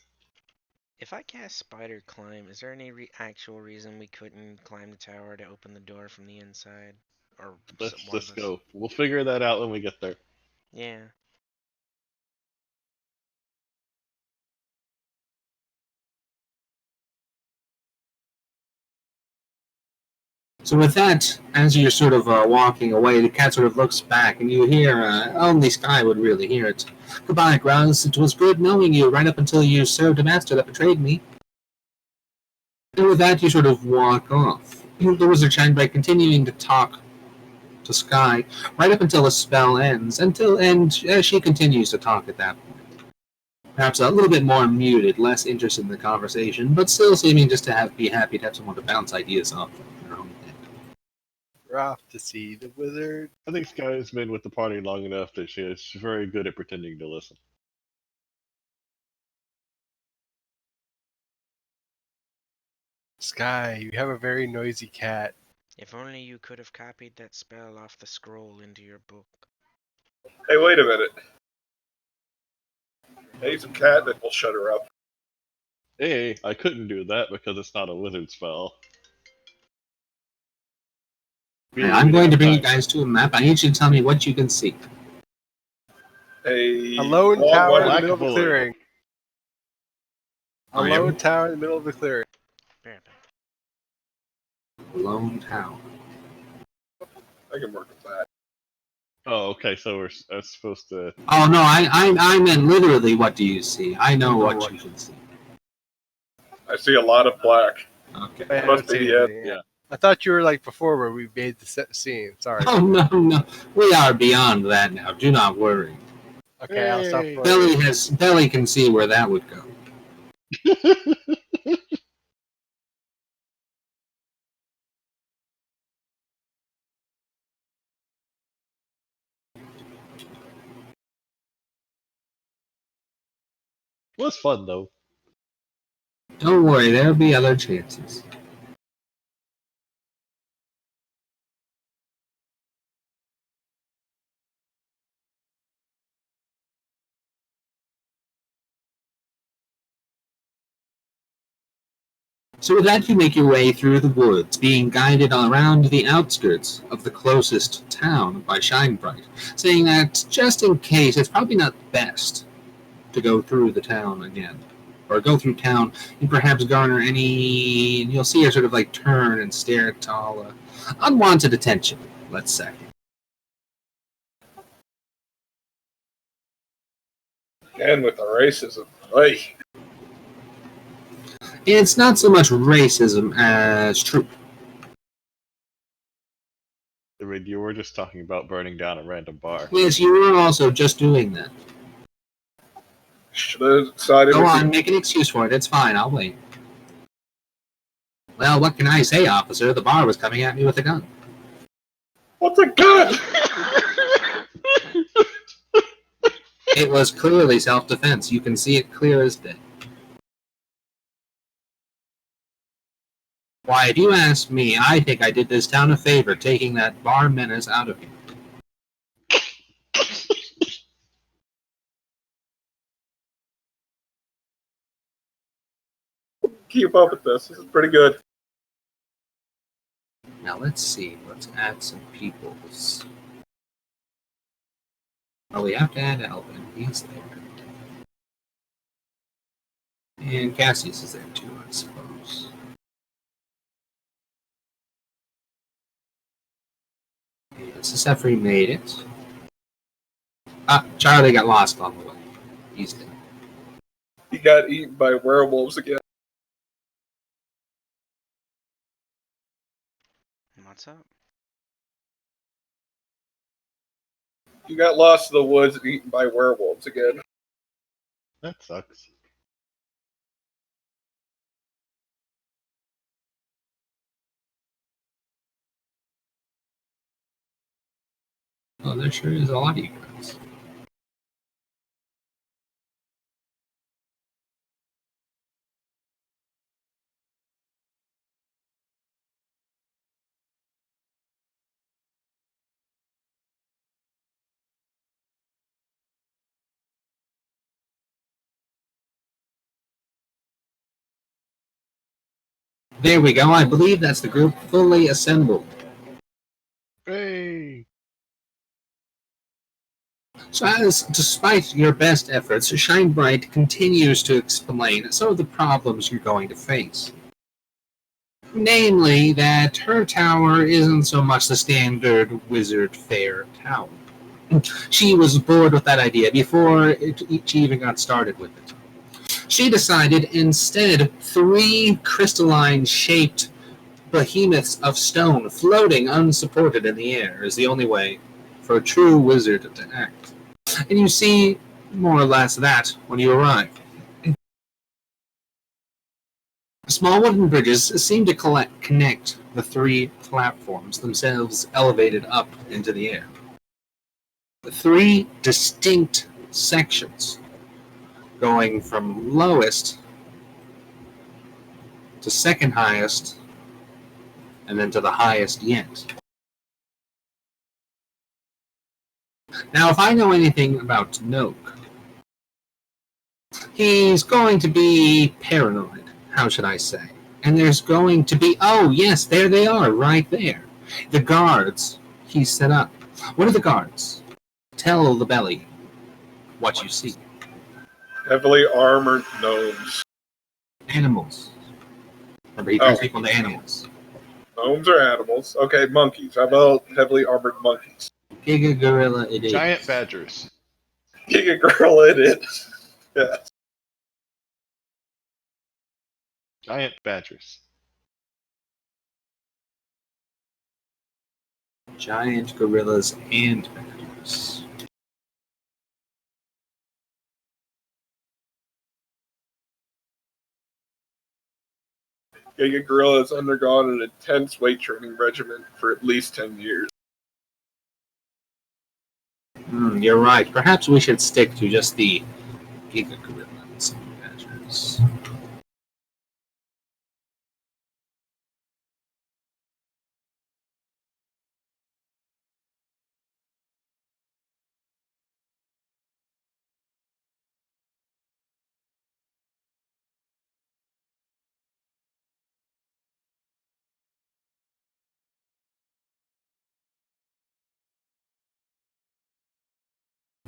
If I cast Spider Climb, is there any actual reason we couldn't climb the tower to open the door from the inside? Or Let's one of just us? go. We'll figure that out when we get there. Yeah. So with that, as you're sort of walking away, the cat sort of looks back, and you hear, only Sky would really hear it. Goodbye, Gruz. It was good knowing you right up until you served a master that betrayed me. And with that, you sort of walk off. The wizard shines by continuing to talk to Sky right up until the spell ends, and as she continues to talk at that point. Perhaps a little bit more muted, less interested in the conversation, but still seeming just to be happy to have someone to bounce ideas off of her own head. We're off to see the wizard. I think Sky has been with the party long enough that she's very good at pretending to listen. Sky, you have a very noisy cat. If only you could have copied that spell off the scroll into your book. Hey, wait a minute. Hey, some cat that will shut her up. Hey, I couldn't do that because it's not a wizard spell. Okay, I'm going to bring you guys to a map. I need you to tell me what you can see. A A lone long tower in the black middle of a void. clearing. A I am- lone tower in the middle of the clearing. Bear back. Lone Tower. I can work with that. Oh, okay. So we're supposed to. Oh no, I meant literally. What do you see? I know what you can see. I see a lot of black. Okay. I Must don't see be it. anything, Yeah. I thought you were like before where we made the set scene. Sorry. Oh no, we are beyond that now. Do not worry. Okay, I'll stop Hey. worrying. Belly can see where that would go. It was fun though. Don't worry, there'll be other chances. So with that, you make your way through the woods, being guided around the outskirts of the closest town by Shinebright, saying that just in case, it's probably not best to go through the town again. Or go through town and perhaps garner any... You'll see her sort of like turn and stare at all unwanted attention, let's say. And with the racism. Hey. It's not so much racism as truth. You were just talking about burning down a random bar. Yes, you were also just doing that. Should have decided. Go on, make an excuse for it. It's fine. I'll wait. Well, what can I say, officer? The bar was coming at me with a gun. What's a gun? It was clearly self-defense. You can see it clear as day. Why, if you ask me, I think I did this town a favor taking that bar menace out of here. Keep up with this. This is pretty good. Now let's see. Let's add some peoples. Oh, we have to add Alvin. He's there. And Cassius is there too, I suppose. And Sefri made it. Ah, Charlie got lost on the way. He's dead. He got eaten by werewolves again. What's up? You got lost in the woods and eaten by werewolves again. That sucks. Oh, there sure is a lot of you guys. There we go. I believe that's the group fully assembled. Hey. So as, despite your best efforts, Shine Bright continues to explain some of the problems you're going to face. Namely, that her tower isn't so much the standard wizard fair tower. She was bored with that idea before she even got started with it. She decided instead 3 crystalline-shaped behemoths of stone floating unsupported in the air is the only way for a true wizard to act. And you see more or less that when you arrive. Small wooden bridges seem to connect the 3 platforms themselves elevated up into the air. 3 distinct sections going from lowest to second highest and then to the highest yet. Now, if I know anything about Noak, he's going to be paranoid. How should I say? And there's going to be, oh yes, there they are, right there. The guards he's set up. What are the guards? Tell the belly what you see. Heavily armored gnomes. Animals. Remember, he turns people into animals. Gnomes are animals. Okay, monkeys. How about heavily armored monkeys? Giga gorilla it is. Giant badgers. Giga gorilla it is. Yeah. Giant badgers. Giant gorillas and badgers. Giga gorilla has undergone an intense weight training regimen for at least 10 years. You're right. Perhaps we should stick to just the Giga gorillas and badgers.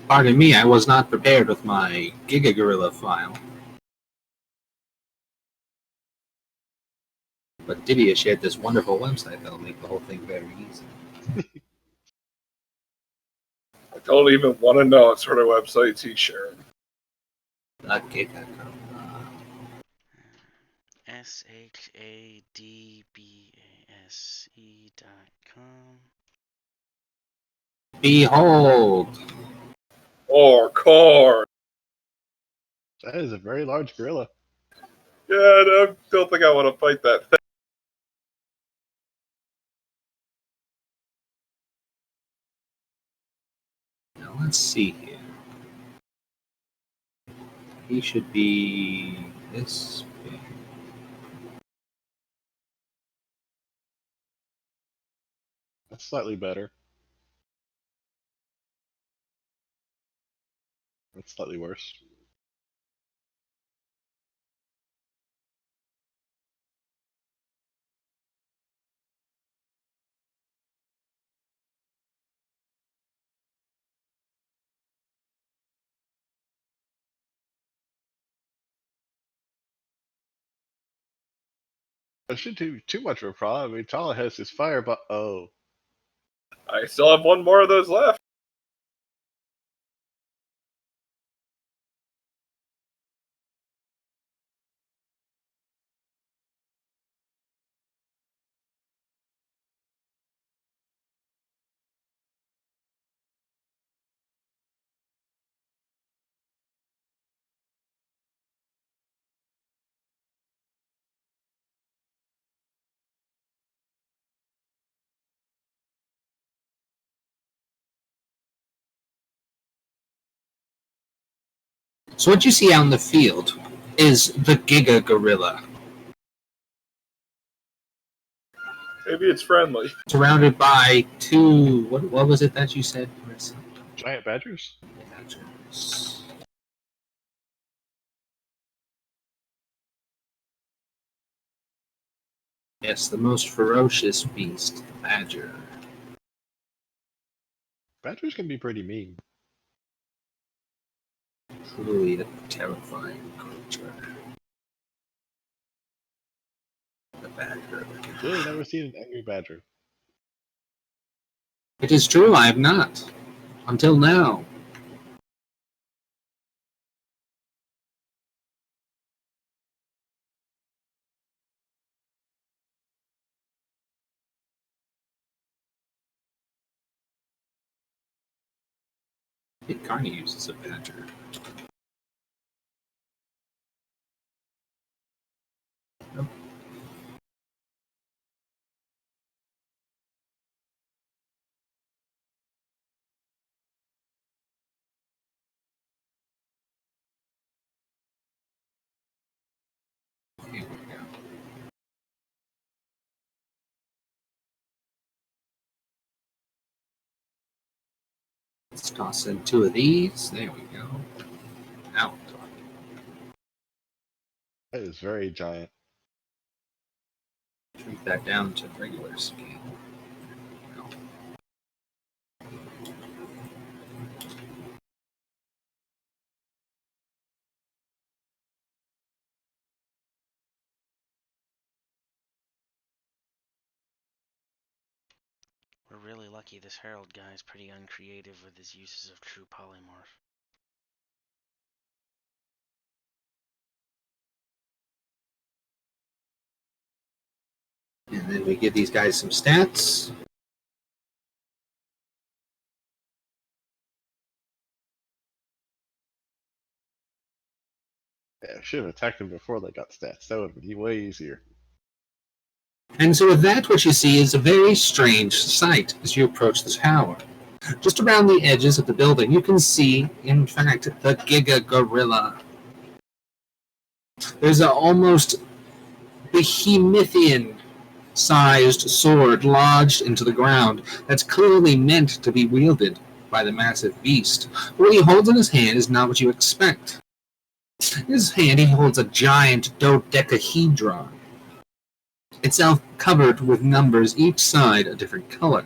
Pardon me, I was not prepared with my Giga Gorilla file. But Divya shared this wonderful website that'll make the whole thing very easy. I don't even want to know what sort of websites he's sharing. Giga Gorilla. SHADBASE.com. Behold! Or core. That is a very large gorilla. Yeah, I don't think I want to fight that thing. Now let's see here. He should be this big. That's slightly better. That's slightly worse. That shouldn't be too much of a problem. I mean, Tala has his fire, but oh. I still have one more of those left. So what you see out in the field is the Giga Gorilla. Maybe it's friendly. Surrounded by 2, what was it that you said, Chris? Giant badgers? Badgers. Yes, the most ferocious beast, the badger. Badgers can be pretty mean. Truly a terrifying creature. The badger. I've really never seen an angry badger. It is true, I have not. Until now. I think Carney uses a badger. Nope. Here we go. Let's toss in 2 of these. There we go. Now we're talking. That is very giant. Shrink that down to regular scale. No. We're really lucky this Herald guy is pretty uncreative with his uses of true polymorph. And then we give these guys some stats. Yeah, I should have attacked them before they got stats. That would have been way easier. And so with that, what you see is a very strange sight as you approach the tower. Just around the edges of the building, you can see, in fact, the Giga Gorilla. There's an almost behemouthian-sized sword lodged into the ground that's clearly meant to be wielded by the massive beast. What he holds in his hand is not what you expect. In his hand, he holds a giant dodecahedron, itself covered with numbers, each side a different color.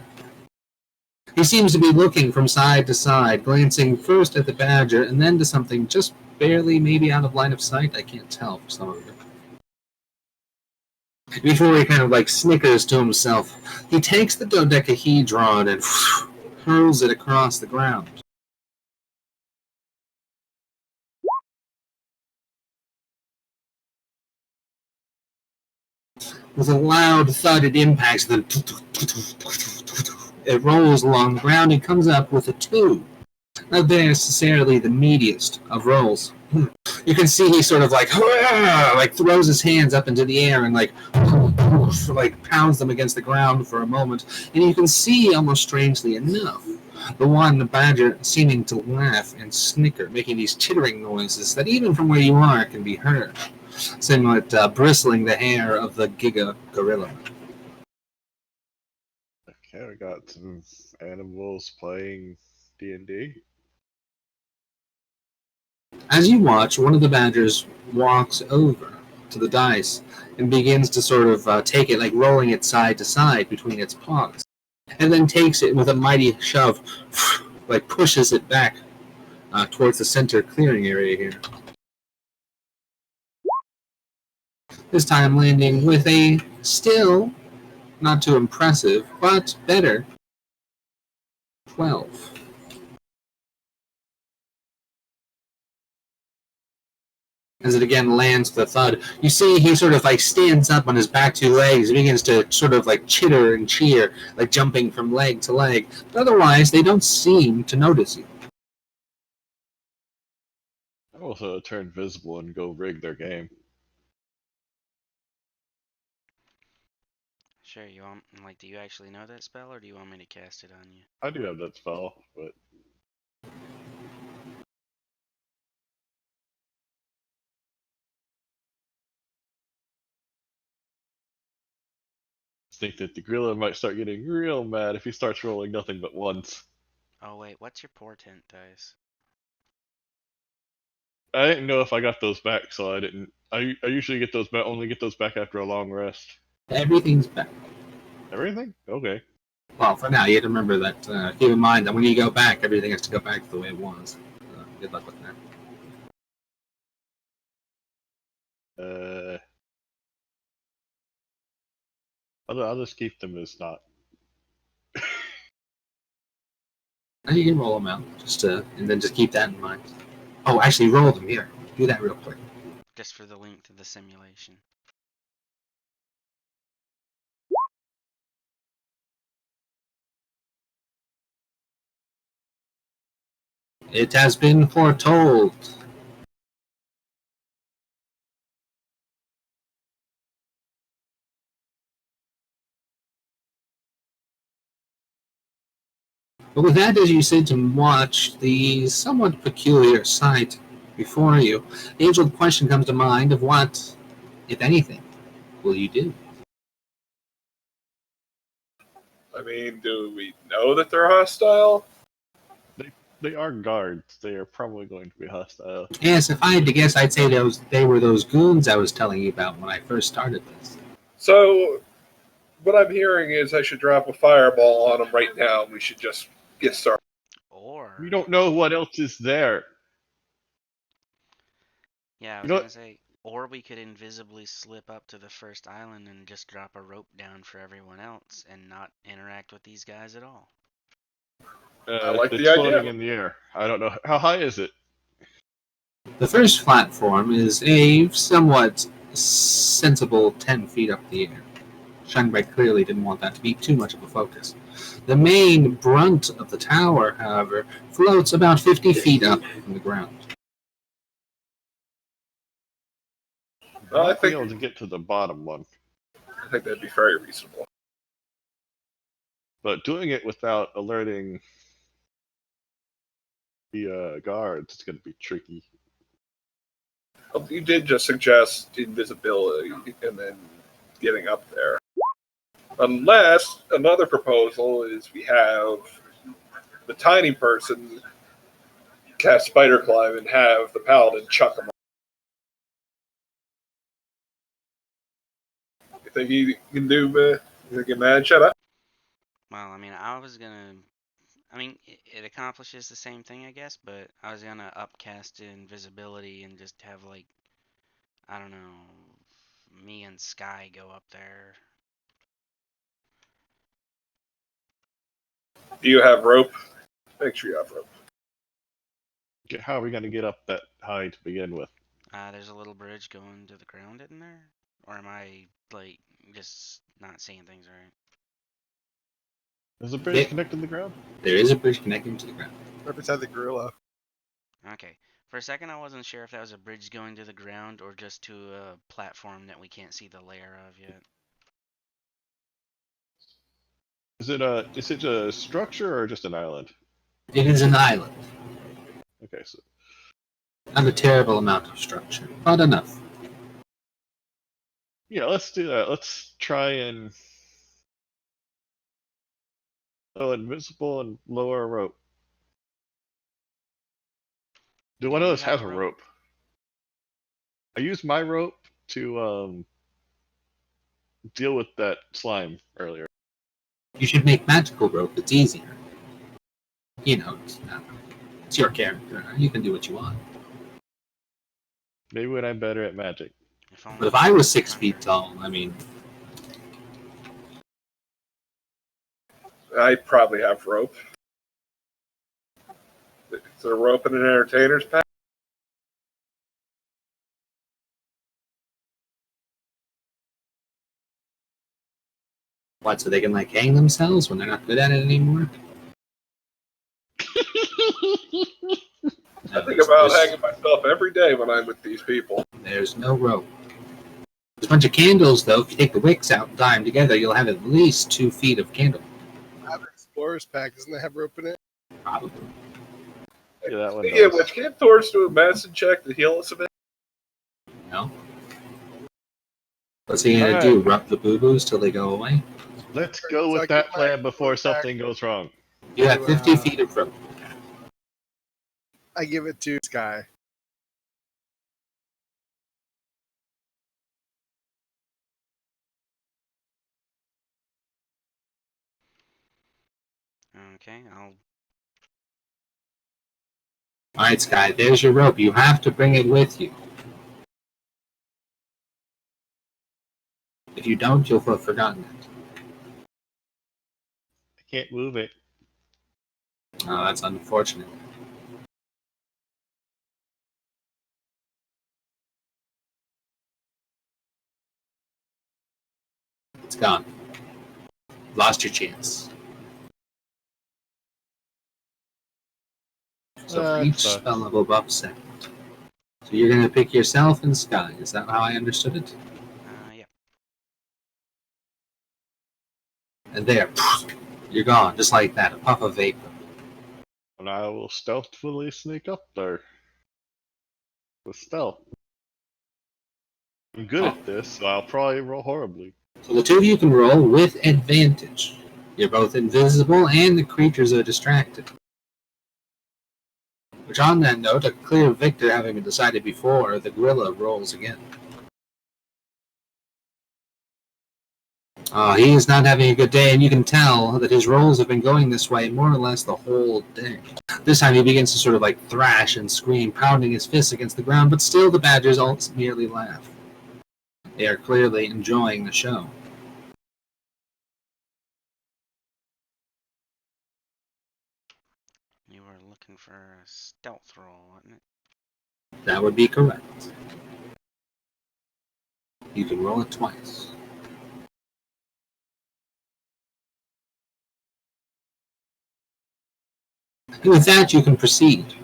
He seems to be looking from side to side, glancing first at the badger and then to something just barely maybe out of line of sight. I can't tell for some of it. Before he kind of like snickers to himself, he takes the dodecahedron and hurls it across the ground. With a loud thud, it impacts, then it rolls along the ground and comes up with a 2. Not necessarily the meatiest of rolls. You can see he sort of like throws his hands up into the air and like pounds them against the ground for a moment. And you can see, almost strangely enough, the badger seeming to laugh and snicker, making these chittering noises that even from where you are can be heard, somewhat bristling the hair of the Giga Gorilla. Okay, we got some animals playing D&D. As you watch, one of the badgers walks over to the dice and begins to sort of take it, like rolling it side to side between its paws, and then takes it with a mighty shove, like pushes it back towards the center clearing area here. This time landing with a still not too impressive, but better 12. As it again lands with a thud, you see he sort of like stands up on his back 2 legs and begins to sort of like chitter and cheer, like jumping from leg to leg. But otherwise, they don't seem to notice you. I'm also turn visible and go rig their game. Sure, you want, like, do you actually know that spell, or do you want me to cast it on you? I do have that spell, but I think that the gorilla might start getting real mad if he starts rolling nothing but ones. Oh wait, what's your portent dice? I didn't know if I got those back, so I didn't. I usually get those back, only get those back after a long rest. Everything's back. Everything? Okay. Well, for now, you have to remember that. Keep in mind that when you go back, everything has to go back to the way it was. Good luck with that. I'll just keep them as not. Now you can roll them out, and then just keep that in mind. Oh, actually, roll them here. Do that real quick. Just for the link to the simulation. It has been foretold. But with that, as you sit and watch the somewhat peculiar sight before you, the age-old question comes to mind of what, if anything, will you do? I mean, do we know that they're hostile? They are guards. They are probably going to be hostile. Yes, if I had to guess, I'd say they were those goons I was telling you about when I first started this. So, what I'm hearing is I should drop a fireball on them right now. We should just get started. Or We don't know what else is there. yeah, I You was know gonna what? say, or we could invisibly slip up to the first island and just drop a rope down for everyone else and not interact with these guys at all. I like the It's floating idea. in the air. I don't know. How high is it? The first platform is a somewhat sensible 10 feet up the air. Shunbreak clearly didn't want that to be too much of a focus. The main brunt of the tower, however, floats about 50 feet up from the ground. I I might be think able to get to the bottom one, I think that'd be very reasonable. but doing it without alerting the guards is going to be tricky. Well, you did just suggest invisibility and then getting up there. Unless another proposal is we have the tiny person cast spider climb and have the paladin chuck him. You think he can do? You think he manage that? Well, I mean, I mean, it accomplishes the same thing, I guess, but I was gonna upcast invisibility and just have, like, I don't know, me and Sky go up there. Do you have rope? Make sure you have rope. How are we going to get up that high to begin with? There's a little bridge going to the ground, isn't there? Or am I, like, just not seeing things right? Is the bridge connected to the ground? There is a bridge connecting to the ground. Right beside the gorilla. Okay. For a second, I wasn't sure if that was a bridge going to the ground or just to a platform that we can't see the layer of yet. Is it a structure or just an island? It is an island. Okay, so Not a terrible amount of structure, but enough. yeah, let's do that. Let's try and go invisible and lower a rope. Do one of You us have have a a rope? rope? I used my rope to deal with that slime earlier. You should make magical rope. It's easier. You know, it's your character. You can do what you want. Maybe when I'm better at magic. If only But if we I were was 6 feet 600. tall, I mean, I probably have rope. Is there rope in an entertainer's pack? what, so they can like hang themselves when they're not good at it anymore? I think about hanging myself every day when I'm with these people. There's no rope. There's a bunch of candles, though. If you take the wicks out and tie them together, you'll have at least 2 feet of candle. I have an explorer's pack. Doesn't that have rope in it? Probably. Yeah, that one Yeah, does. which can't Thor's do a medicine check to heal us a bit? No? What's he gonna do? Rub the boo-boos till they go away? Let's go So I with that keep my plan before explorer pack. something goes wrong. You have To, 50 feet of rope. I give it to Sky. Okay, I'll. Alright, Sky, there's your rope. You have to bring it with you. If you don't, you'll have forgotten it. I can't move it. Oh, that's unfortunate. It's gone. Lost your chance. So for each Sucks. spell level above 7. So you're going to pick yourself and Sky. Is that how I understood it? Yeah. And there, you're gone, just like that, a puff of vapor. And I will stealthily sneak up there. With stealth. I'm good at this, so I'll probably roll horribly. So the two of you can roll with advantage. You're both invisible and the creatures are distracted. Which on that note, a clear victor having been decided before, the gorilla rolls again. He is not having a good day, and you can tell that his rolls have been going this way more or less the whole day. This time he begins to sort of like thrash and scream, pounding his fists against the ground, but still the badgers all merely laugh. They are clearly enjoying the show. You were looking for a stealth roll, wasn't it? That would be correct. You can roll it twice. And with that, you can proceed.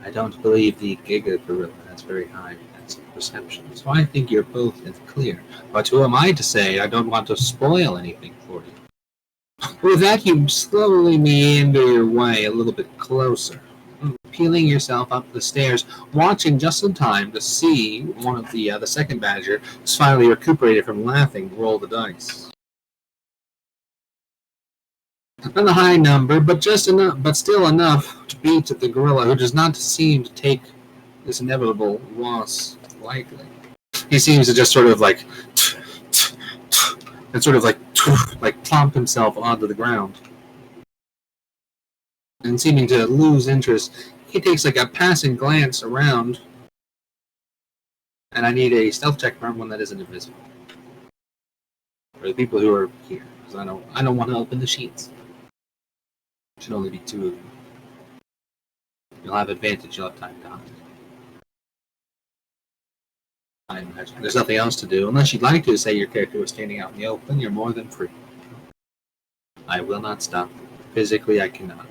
I don't believe the Giga Gorilla has very high perception, so I think you're both in the clear. But who am I to say? I don't want to spoil anything for you. With that, you slowly meander your way a little bit closer, peeling yourself up the stairs, watching just in time to see one of the second badger, who's finally recuperated from laughing, roll the dice. Not a high number, but just enough, but still enough to beat the gorilla, who does not seem to take this inevitable loss lightly. He seems to just sort of like and sort of like plump himself onto the ground. And seeming to lose interest, he takes like a passing glance around. And I need a stealth check from one that isn't invisible. For the people who are here, because I don't want to open the sheets. Should only be 2 of you. You'll have advantage. You'll have time to hide. I imagine there's nothing else to do unless you'd like to say your character was standing out in the open. You're more than free. I will not stop. Physically, I cannot.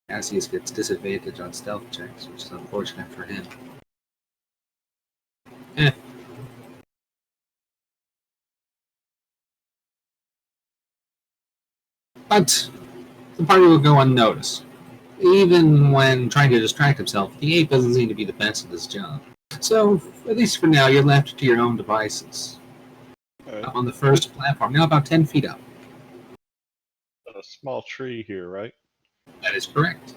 Cassius gets disadvantage on stealth checks, which is unfortunate for him. But the party will go unnoticed. Even when trying to distract himself, the ape doesn't seem to be the best at his job. So, at least for now, you're left to your own devices. Right. On the first platform, now about 10 feet up. A small tree here, right? That is correct.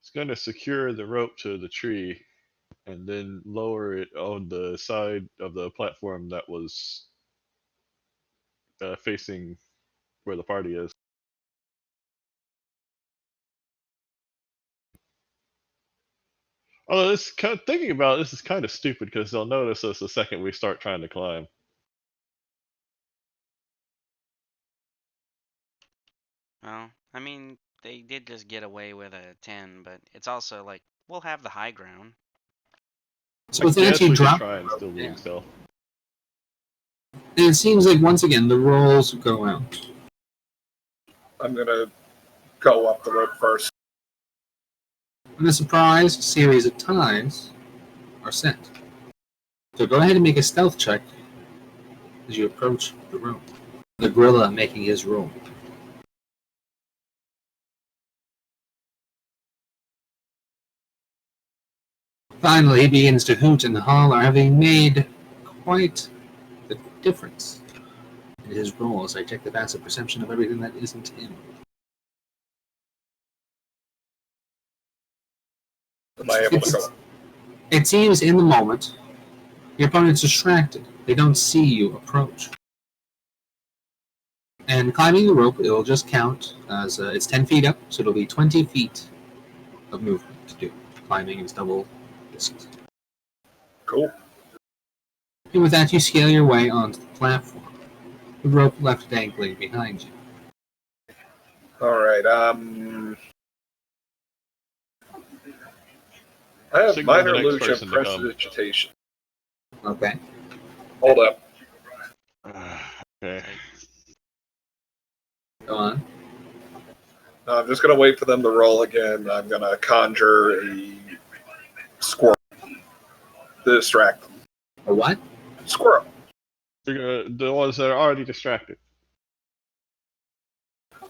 It's going to secure the rope to the tree and then lower it on the side of the platform that was facing where the party is. Although thinking about it, this is kind of stupid because they'll notice us the second we start trying to climb. Well, I mean, they did just get away with a 10, but it's also like, we'll have the high ground. So with I that, guess you we drop. could try and still Yeah. move stealth. And it seems like, once again, the rolls go out. I'm gonna go up the rope first. And a surprise series of ties are set. So go ahead and make a stealth check as you approach the rope. The gorilla making his roll. Finally, he begins to hoot and holler, having made quite the difference in his roll as I check the passive perception of everything that isn't him. Am I able to go? It seems in the moment, your opponent's distracted. They don't see you approach. And climbing the rope, it will just count as it's 10 feet up, so it'll be 20 feet of movement to do. Climbing is double distance. Cool. And with that, you scale your way onto the platform. The rope left dangling behind you. All right. I have Signal minor the next illusion person to come. prestidigitation. Okay. Hold up. Okay. Go on. I'm just gonna wait for them to roll again. I'm gonna conjure a squirrel to distract them. A what? Squirrel. The ones that are already distracted.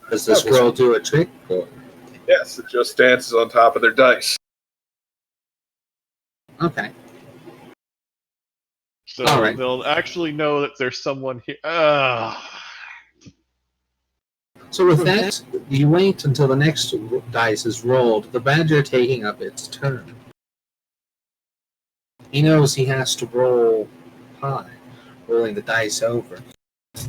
Does the squirrel do a trick? Or? Yes, it just dances on top of their dice. Okay. So All right. they'll actually know that there's someone here. So with that, you wait until the next dice is rolled, the badger taking up its turn. He knows he has to roll high, rolling the dice over.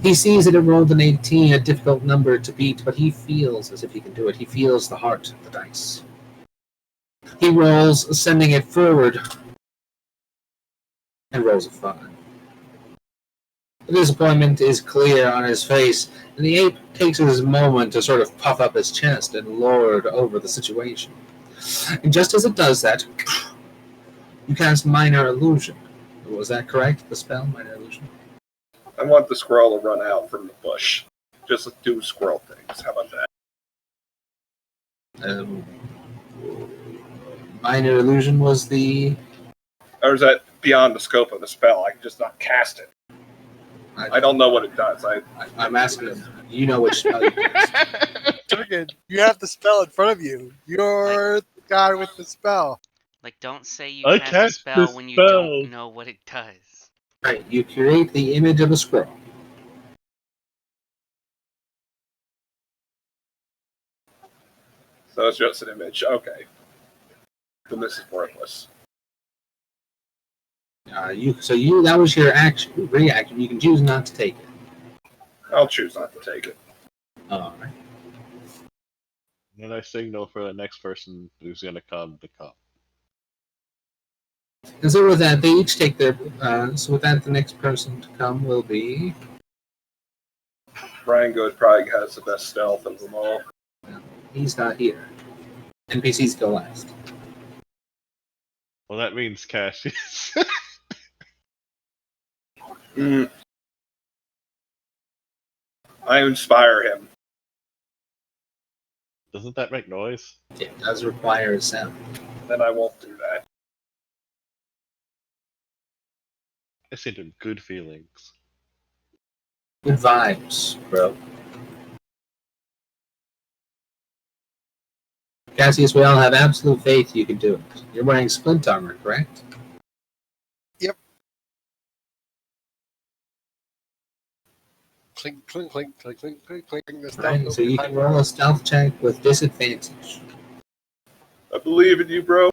He sees that it rolled an 18, a difficult number to beat, but he feels as if he can do it. He feels the heart of the dice. He rolls, sending it forward, and rolls a 5. The disappointment is clear on his face, and the ape takes his moment to sort of puff up his chest and lord over the situation. And just as it does that, you cast Minor Illusion. Was that correct, the spell, Minor Illusion? I want the squirrel to run out from the bush. Just do squirrel things. How about that? Minor Illusion was the... Or is that beyond the scope of the spell? I can just not cast it. I don't know what it does. I'm asking him. You know which spell you cast. Turgan, you have the spell in front of you. You're the guy with the spell. Like, don't say you I cast a cast spell the when you spell. don't know what it does. Right, you create the image of a squirrel. So it's just an image. Okay. Then this is worthless. That was your reaction. You can choose not to take it. I'll choose not to take it. All right. Then I signal for the next person who's going to come to come. And so with that, they each take their. So with that, the next person to come will be. Brian Good probably has the best stealth of them all. He's not here. NPCs go last. Well, that means Cassius. I inspire him. Doesn't that make noise? It does require a sound. Then I won't do that. I sent him good feelings. Good vibes, bro. Cassius, we all have absolute faith you can do it. You're wearing splint armor, correct? Yep. Clink, clink, clink, clink, clink, clink, clink. Right, so you can roll a stealth check with disadvantage. I believe in you, bro.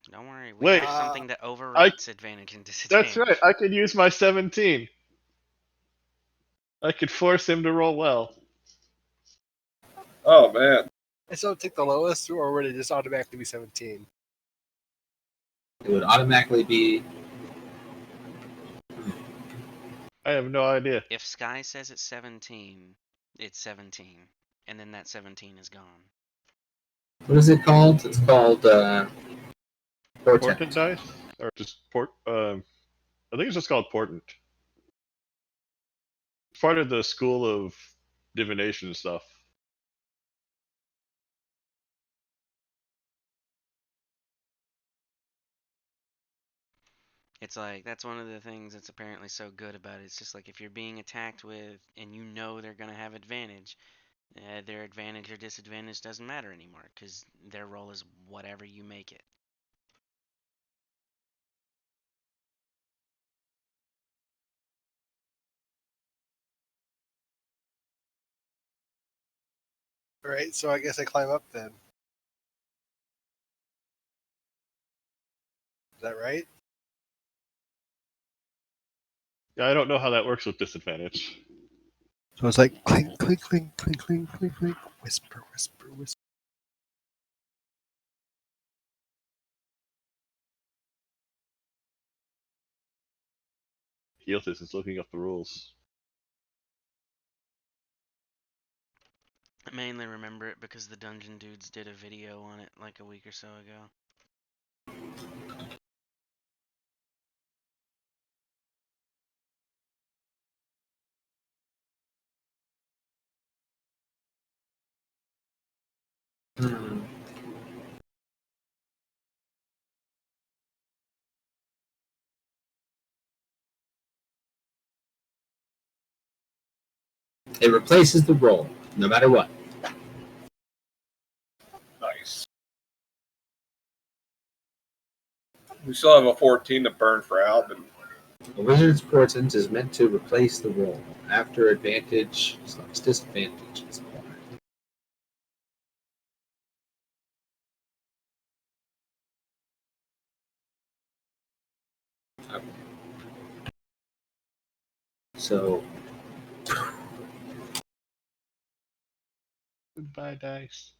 Don't worry, we Wait, have something that overwrites advantage and disadvantage. That's right. I could use my 17. I could force him to roll well. Oh, man. So take the lowest, or would it just automatically be 17? It would automatically be. I have no idea. If Sky says it's 17, it's 17. And then that 17 is gone. What is it called? It's called Portent dice? Or just I think it's just called Portent. It's part of the school of divination stuff. It's like, that's one of the things that's apparently so good about it. It's just like if you're being attacked with, and you know they're going to have advantage, their advantage or disadvantage doesn't matter anymore, because their roll is whatever you make it. Alright, so I guess I climb up then. Is that right? Yeah, I don't know how that works with disadvantage. So it's like clink, clink, clink, clink, clink, clink, clink, whisper, whisper, whisper. Healthis is looking up the rules. I mainly remember it because the Dungeon Dudes did a video on it like a week or so ago. Hmm. It replaces the roll, no matter what. Nice. We still have a 14 to burn for Albin. A wizard's portent is meant to replace the roll after advantage / disadvantage is applied. Okay. So Goodbye, dice.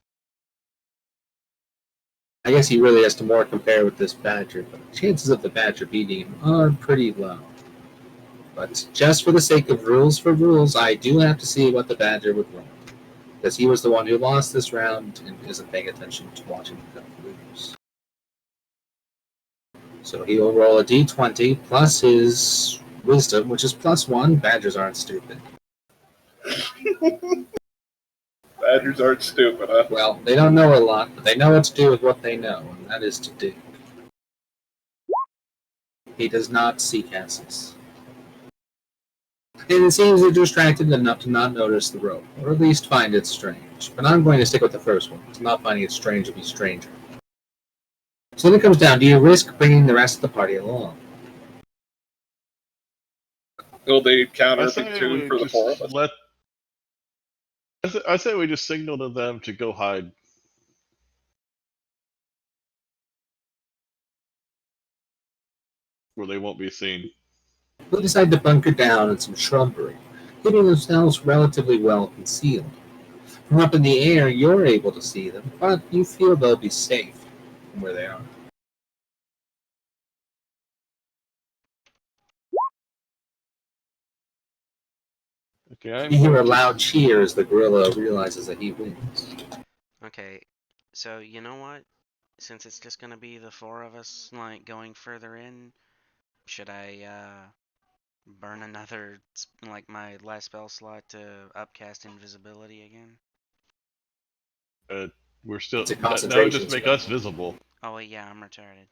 I guess he really has to more compare with this badger, but the chances of the badger beating him are pretty low. But just for the sake of rules for rules, I do have to see what the badger would roll. Because he was the one who lost this round and isn't paying attention to watching them lose. So he will roll a d20 plus his wisdom, which is +1. Badgers aren't stupid. Badgers aren't stupid, huh? Well, they don't know a lot, but they know what to do with what they know, and that is to dig. He does not see castles. And it seems they're distracted enough to not notice the rope, or at least find it strange. But I'm going to stick with the first one, because not finding it strange would be stranger. So then it comes down, do you risk bringing the rest of the party along? Will they counter I the say two we for the just four of us? let. I say we just signal to them to go hide. Where they won't be seen. They decide to bunker down in some shrubbery, keeping themselves relatively well concealed. From up in the air, you're able to see them, but you feel they'll be safe from where they are. Okay, I'm You hear going a to. loud cheer as the gorilla realizes that he wins. Okay, so you know what? Since it's just gonna be the four of us, like, going further in, should I, burn another, like, my last spell slot to upcast invisibility again? We're still. It's a That would concentration just make spell. us visible. Oh, wait, yeah, I'm retarded.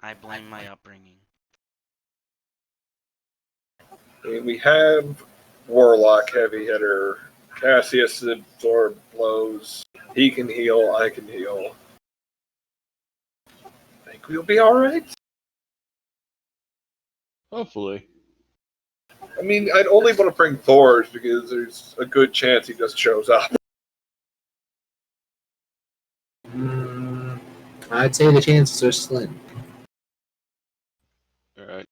I blame my upbringing. I mean, we have Warlock Heavy Hitter. Cassius absorb blows. He can heal. I can heal. Think we'll be alright? Hopefully. I mean, I'd only want to bring Thor's because there's a good chance he just shows up. I'd say the chances are slim. Alright.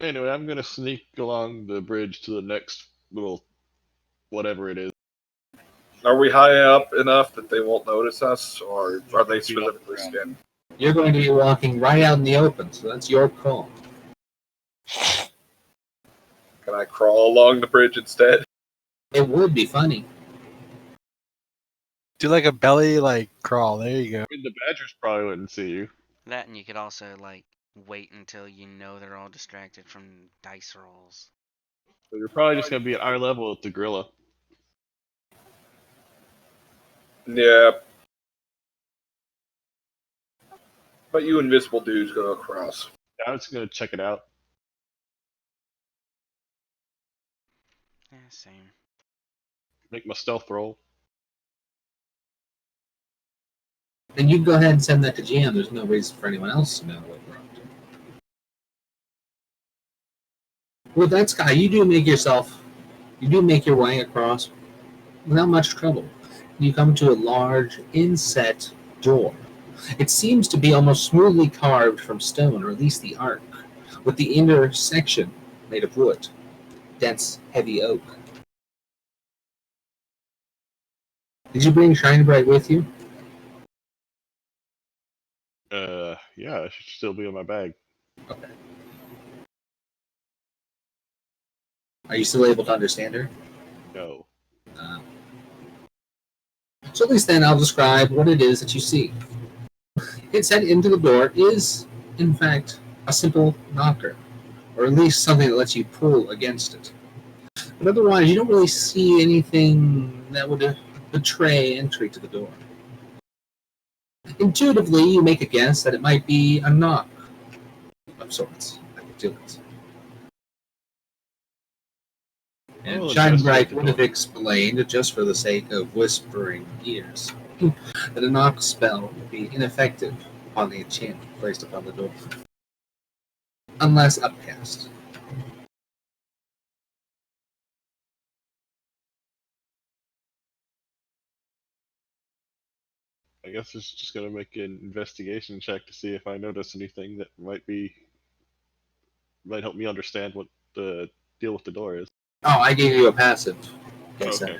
Anyway, I'm gonna sneak along the bridge to the next little whatever it is. Are we high up enough that they won't notice us, or are they specifically skinned? You're going to be walking right out in the open, so that's your call. Can I crawl along the bridge instead? It would be funny. Do like a belly crawl. There you go. I mean, the badgers probably wouldn't see you. That, and you could also, like, wait until you know they're all distracted from dice rolls. So you're probably just gonna be at eye level with the gorilla. Yeah. But you invisible dudes go across. Yeah, I'm just gonna check it out. Yeah, same. Make my stealth roll. And you can go ahead and send that to GM. There's no reason for anyone else to know what we're up to. With that, Sky, you do make your way across without much trouble. you come to a large, inset door. It seems to be almost smoothly carved from stone, or at least the arc, with the inner section made of wood, dense, heavy oak. Did you bring Shine Bright with you? Yeah, it should still be in my bag. Okay. Are you still able to understand her? No. So at least then I'll describe what it is that you see. Inset into the door is, in fact, a simple knocker, or at least something that lets you pull against it. But otherwise, you don't really see anything that would betray entry to the door. Intuitively, you make a guess that it might be a knock of sorts. I could do it. And I'll Shine investigate Bright the would have door. explained, just for the sake of whispering ears, that a knock spell would be ineffective upon the enchantment placed upon the door, unless upcast. I guess it's just gonna make an investigation check to see if I notice anything that might help me understand what the deal with the door is. Oh, I gave you a passive. Guess Okay.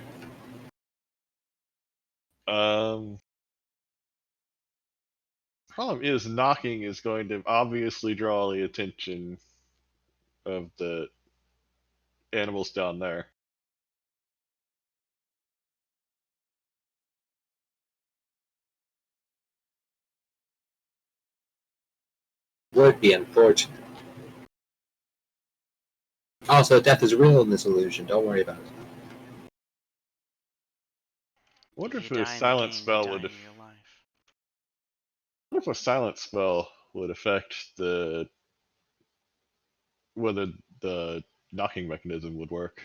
Problem is, knocking is going to obviously draw the attention of the animals down there. Would be unfortunate. Also, death is real in this illusion. Don't worry about it. I wonder If you if a die in the silent game, you spell die would. in real life. What if a silent spell would affect whether the knocking mechanism would work?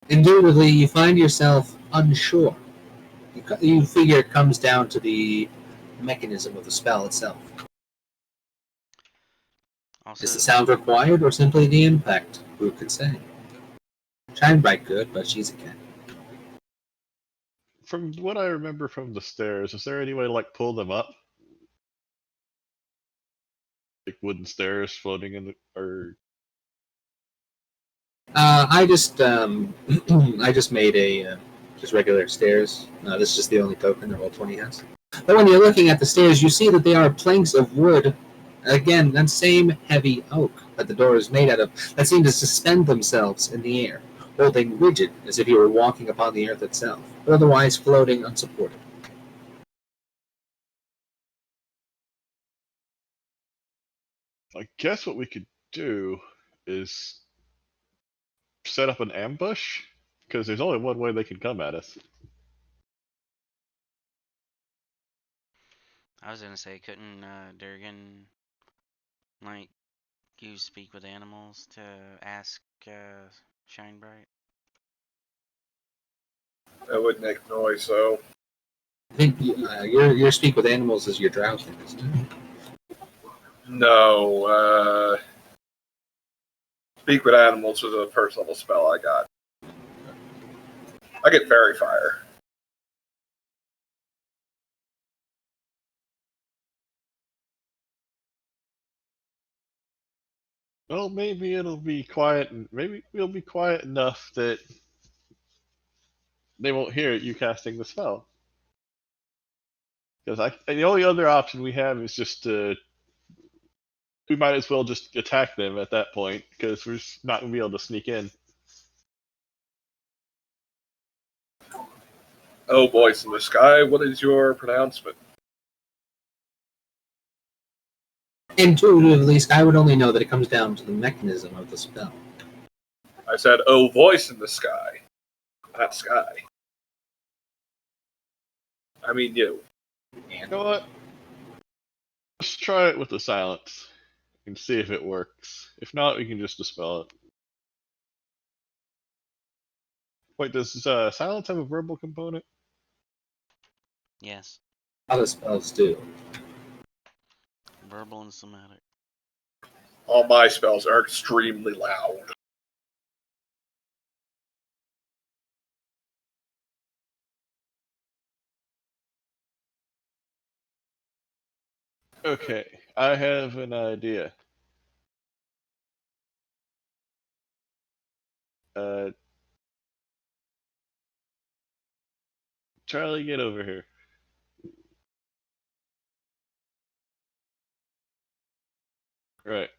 Intuitively, you find yourself unsure. You figure it comes down to the mechanism of the spell itself. Also, Is the sound required, or simply the impact? Who could say? Shine Bright good, but she's a cat. From what I remember from the stairs, is there any way to pull them up? Like wooden stairs floating in the or I just I just made a just regular stairs. This is just the only token that Roll20 has. But when you're looking at the stairs, you see that they are planks of wood. Again, that same heavy oak that the door is made out of, that seem to suspend themselves in the air, holding rigid as if you were walking upon the earth itself, but otherwise floating unsupported. I guess what we could do is set up an ambush, because there's only one way they can come at us. I was gonna say, couldn't Durgan use speak with animals to ask Shine Bright? That would make noise, though. I think your speak with animals is your drow thing, isn't it? No, Speak with Animals was a first level spell I got. I get Fairy Fire. Well, maybe it'll be quiet, and maybe we'll be quiet enough that they won't hear you casting the spell. Because the only other option we have is just we might as well just attack them at that point, because we're just not gonna be able to sneak in. Oh, voice in the sky, what is your pronouncement? Intuitively, Sky would only know that it comes down to the mechanism of the spell. I said, oh, voice in the sky, not sky. I mean you. You know what? Let's try it with the silence and see if it works. If not, we can just dispel it. Wait, does silence have a verbal component? Yes, Other spells do. verbal and somatic. All my spells are extremely loud. Okay, I have an idea. Uh, Charlie, get over here. Right.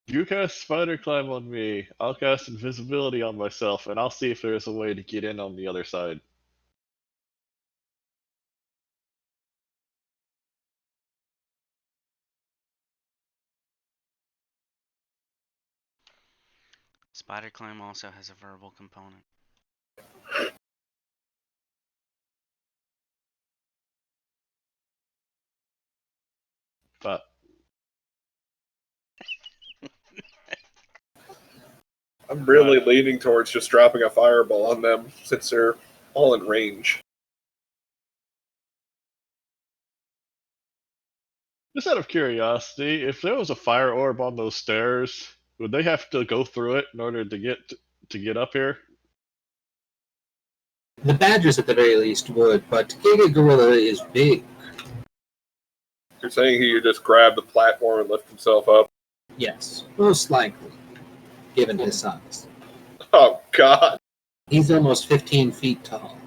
You cast Spider Climb on me. I'll cast Invisibility on myself, and I'll see if there's a way to get in on the other side. Spider Climb also has a verbal component. But I'm really leaning towards just dropping a fireball on them since they're all in range. just out of curiosity, if there was a fire orb on those stairs, would they have to go through it in order to get up here? The Badgers, at the very least, would, but Giga Gorilla is big. You're saying he could just grab the platform and lift himself up? Yes, most likely, given his size. Oh, God. He's almost 15 feet tall.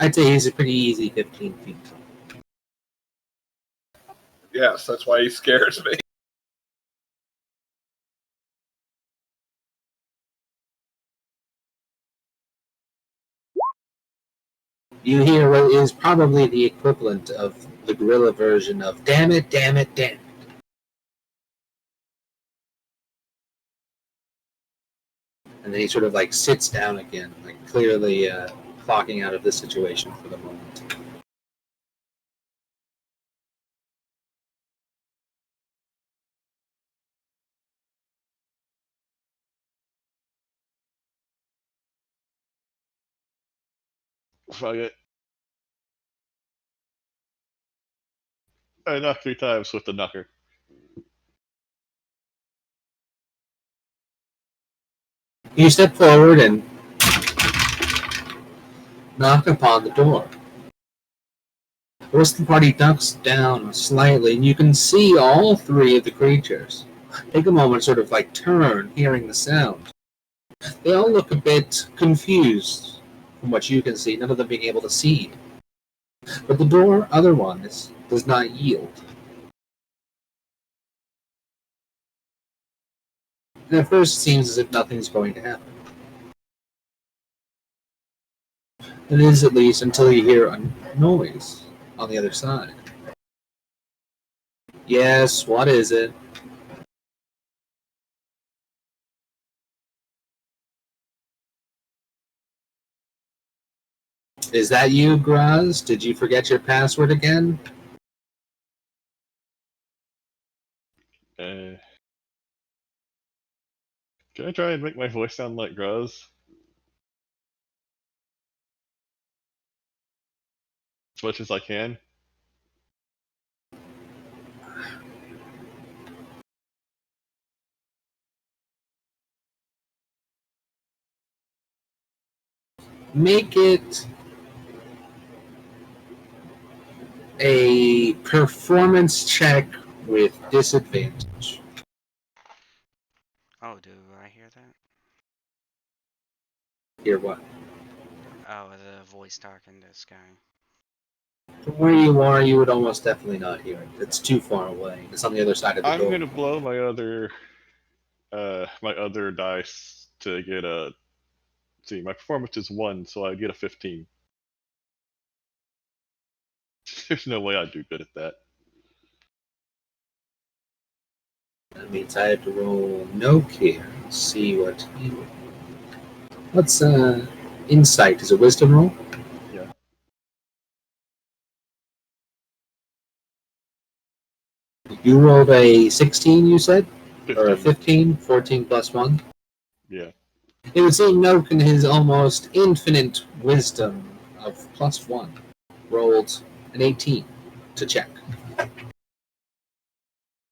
I'd say he's a pretty easy 15 feet tall. Yes, that's why he scares me. You hear what is probably the equivalent of the gorilla version of "damn it, damn it, damn it." And then he sort of like sits down again, like clearly clocking out of this situation for the moment. Fuck it. I knocked 3 times with the knocker. You step forward and knock upon the door. The rest of the party ducks down slightly, and you can see all 3 of the creatures. Take a moment, sort of like turn, hearing the sound. They all look a bit confused from what you can see, none of them being able to see. But the door, otherwise, does not yield. And at first it seems as if nothing's going to happen. It is, at least, until you hear a noise on the other side. Yes, what is it? Is that you, Graz? Did you forget your password again? Can I try and make my voice sound like Gruz? As much as I can? Make it a performance check with disadvantage. Oh, do I hear that? Hear what? Oh, the voice talking to Sky. From where you are, you would almost definitely not hear it. It's too far away. It's on the other side of the I'm door. gonna blow my other dice to get a. See, my performance is 1, so I get a 15. There's no way I'd do good at that. That means I have to roll no care. See what you. What's insight? Is a wisdom roll? Yeah. You rolled a 16, you said? 15. Or a 15? 14 plus 1? Yeah. It would seem Noak, in his almost infinite wisdom of plus 1, rolled an 18 to check.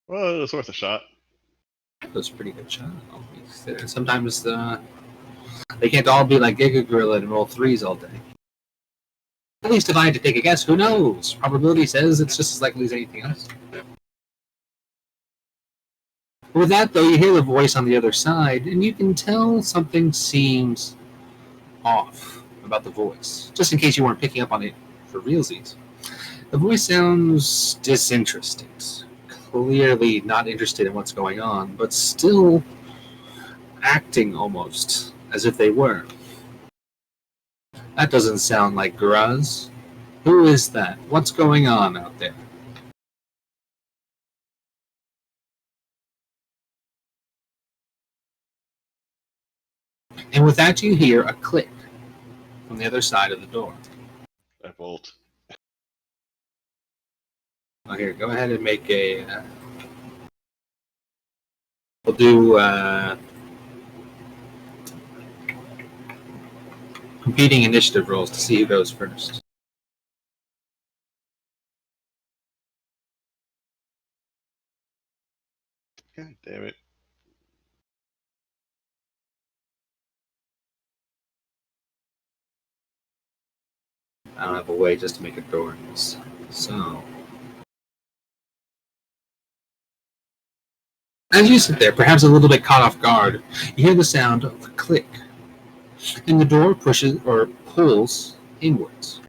Well, it was worth a shot. That was a pretty good shot. Sometimes they can't all be like Giga Gorilla and roll 3s all day. At least if I had to take a guess, who knows? Probability says it's just as likely as anything else. With that, though, you hear the voice on the other side, and you can tell something seems off about the voice, just in case you weren't picking up on it for realsies. The voice sounds disinterested, clearly not interested in what's going on, but still acting almost as if they were. That doesn't sound like Graz. Who is that? What's going on out there? And with that, you hear a click from the other side of the door. I bolt. Oh, here, go ahead and make a. We'll do competing initiative rolls to see who goes first. God damn it. I don't have a way just to make it doors. So. As you sit there, perhaps a little bit caught off guard, you hear the sound of a click, and the door pushes or pulls inwards.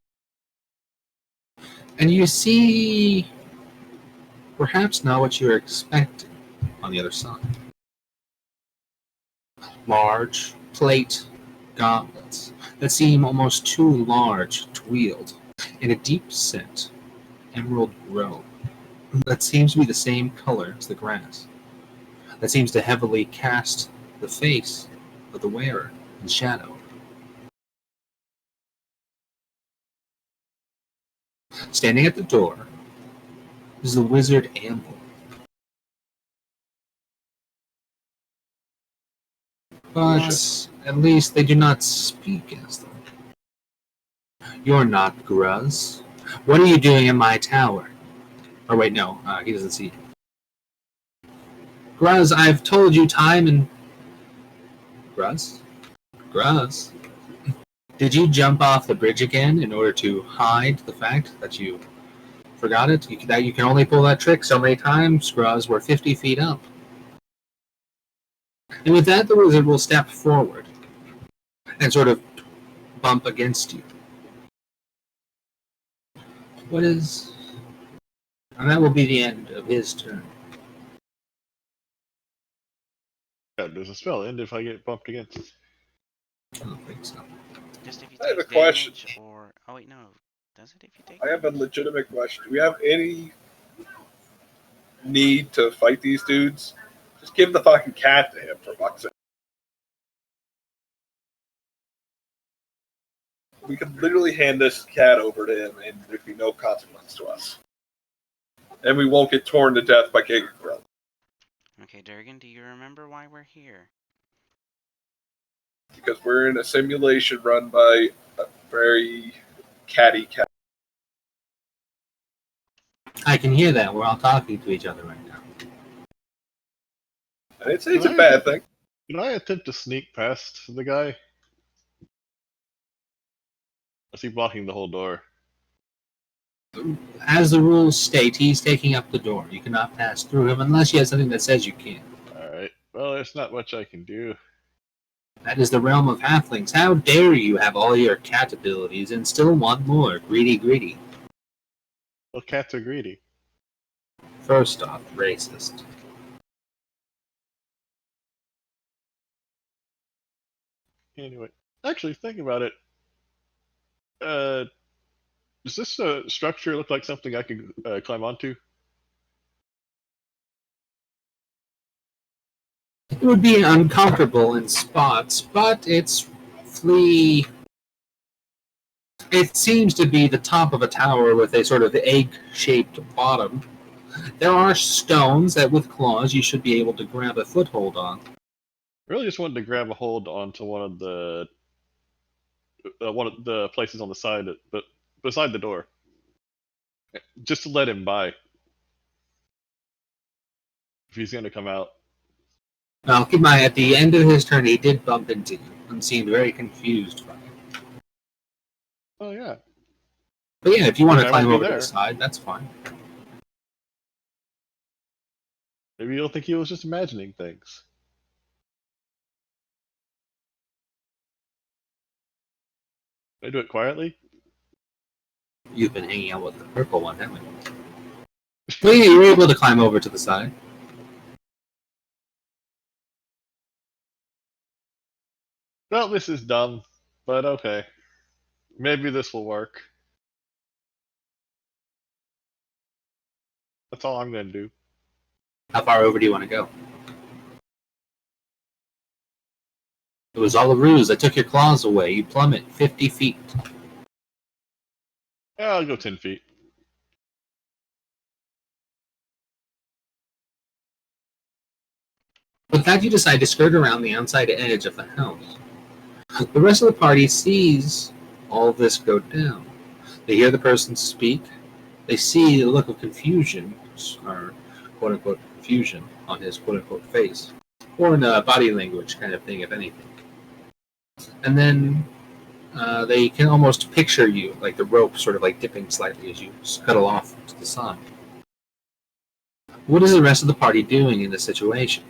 And you see perhaps not what you were expecting on the other side. Large plate gauntlets that seem almost too large to wield, in a deep-set emerald robe that seems to be the same color as the grass, that seems to heavily cast the face of the wearer in shadow. Standing at the door is the wizard Amble. But at least they do not speak as them. You're not Gruz. What are you doing in my tower? Or wait, no, he doesn't see you. Gruz, I've told you time and... Gruz? Gruz? Did you jump off the bridge again in order to hide the fact that you forgot it? That you can only pull that trick so many times? Gruz, we're 50 feet up. And with that, the wizard will step forward and sort of bump against you. What is... And that will be the end of his turn. Yeah, does the spell end if I get bumped against? I don't think so. Just if you I have take a question. damage, or oh wait, no, does it if you take? I have a damage? legitimate question. Do we have any need to fight these dudes? Just give the fucking cat to him, for fuck's sake. We could literally hand this cat over to him and there'd be no consequence to us. And we won't get torn to death by King Grill. Okay, Durgan, do you remember why we're here? Because we're in a simulation run by a very catty cat. I can hear that. We're all talking to each other right now. And it's a bad thing. Can I attempt to sneak past the guy? Or is he blocking the whole door? As the rules state, he's taking up the door. You cannot pass through him unless you have something that says you can. Alright. Well, there's not much I can do. That is the realm of halflings. How dare you have all your cat abilities and still want more? Greedy, greedy. Well, cats are greedy. First off, racist. Anyway, actually, thinking about it, does this structure look like something I could climb onto? It would be uncomfortable in spots, but it's roughly... It seems to be the top of a tower with a sort of egg-shaped bottom. There are stones that, with claws, you should be able to grab a foothold on. I really just wanted to grab a hold onto one of the places on the side, but beside the door, just to let him by if he's going to come out. Now, keep in mind, at the end of his turn, he did bump into you and seemed very confused by it. Oh yeah. But yeah, if you want to I climb won't be over to there. the side, that's fine. Maybe you'll think he was just imagining things. Can I do it quietly? You've been hanging out with the purple one, haven't you? Well, yeah, you're able to climb over to the side. Well, this is dumb, but okay. Maybe this will work. That's all I'm going to do. How far over do you want to go? It was all a ruse. I took your claws away. You plummet 50 feet. Yeah, I'll go 10 feet. With that, you decide to skirt around the outside edge of the house. The rest of the party sees all of this go down. They hear the person speak. They see the look of confusion, or quote-unquote confusion, on his quote-unquote face. Or in a body language kind of thing, if anything. And then they can almost picture you, like the rope sort of like dipping slightly as you scuttle off to the side. What is the rest of the party doing in this situation?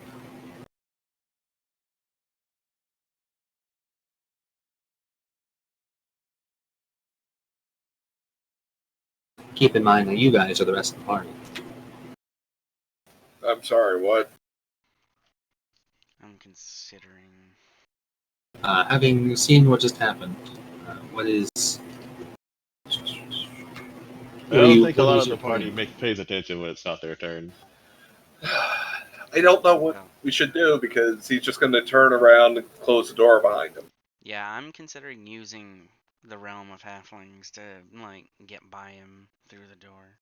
Keep in mind that you guys are the rest of the party. I'm sorry, what? I'm considering. Having seen what just happened, what is... I don't think a lot of the party pays attention when it's not their turn. I don't know what we should do because he's just going to turn around and close the door behind him. Yeah, I'm considering using the realm of halflings to like get by him through the door.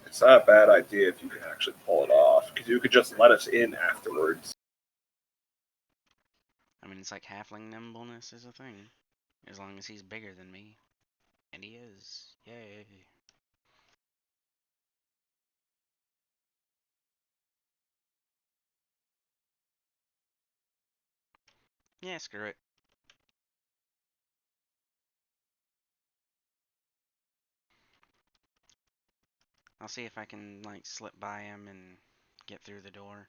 It's not a bad idea if you can actually pull it off because you could just let us in afterwards. I mean, it's like halfling nimbleness is a thing, as long as he's bigger than me, and he is. Yay! Yeah, screw it. I'll see if I can like slip by him and get through the door.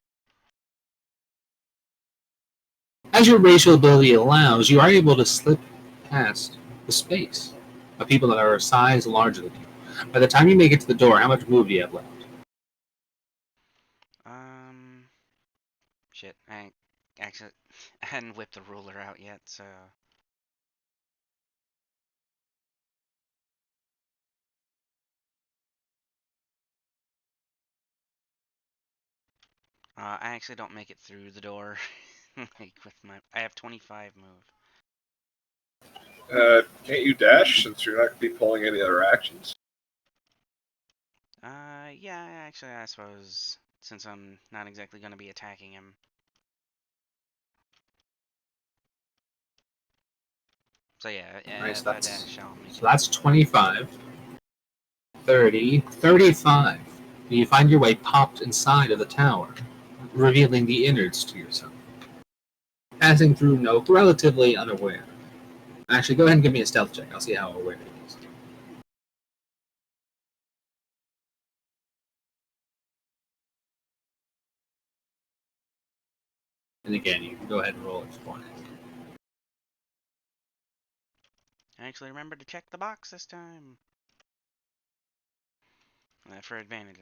As your racial ability allows, you are able to slip past the space of people that are a size larger than you. By the time you make it to the door, how much move do you have left? Shit, I actually I hadn't whipped the ruler out yet, so. I actually don't make it through the door. Like with my, I have 25 move. Can't you dash since you're not going to be pulling any other actions? Yeah, actually, I suppose since I'm not exactly going to be attacking him. So yeah, Nice, if I that's, dash, I'll make so it. that's 25, 30, 35. You find your way popped inside of the tower, revealing the innards to yourself. Passing through Nope relatively unaware. Actually, go ahead and give me a stealth check. I'll see how aware it is. And again, you can go ahead and roll it for it. I actually remembered to check the box this time. For advantage,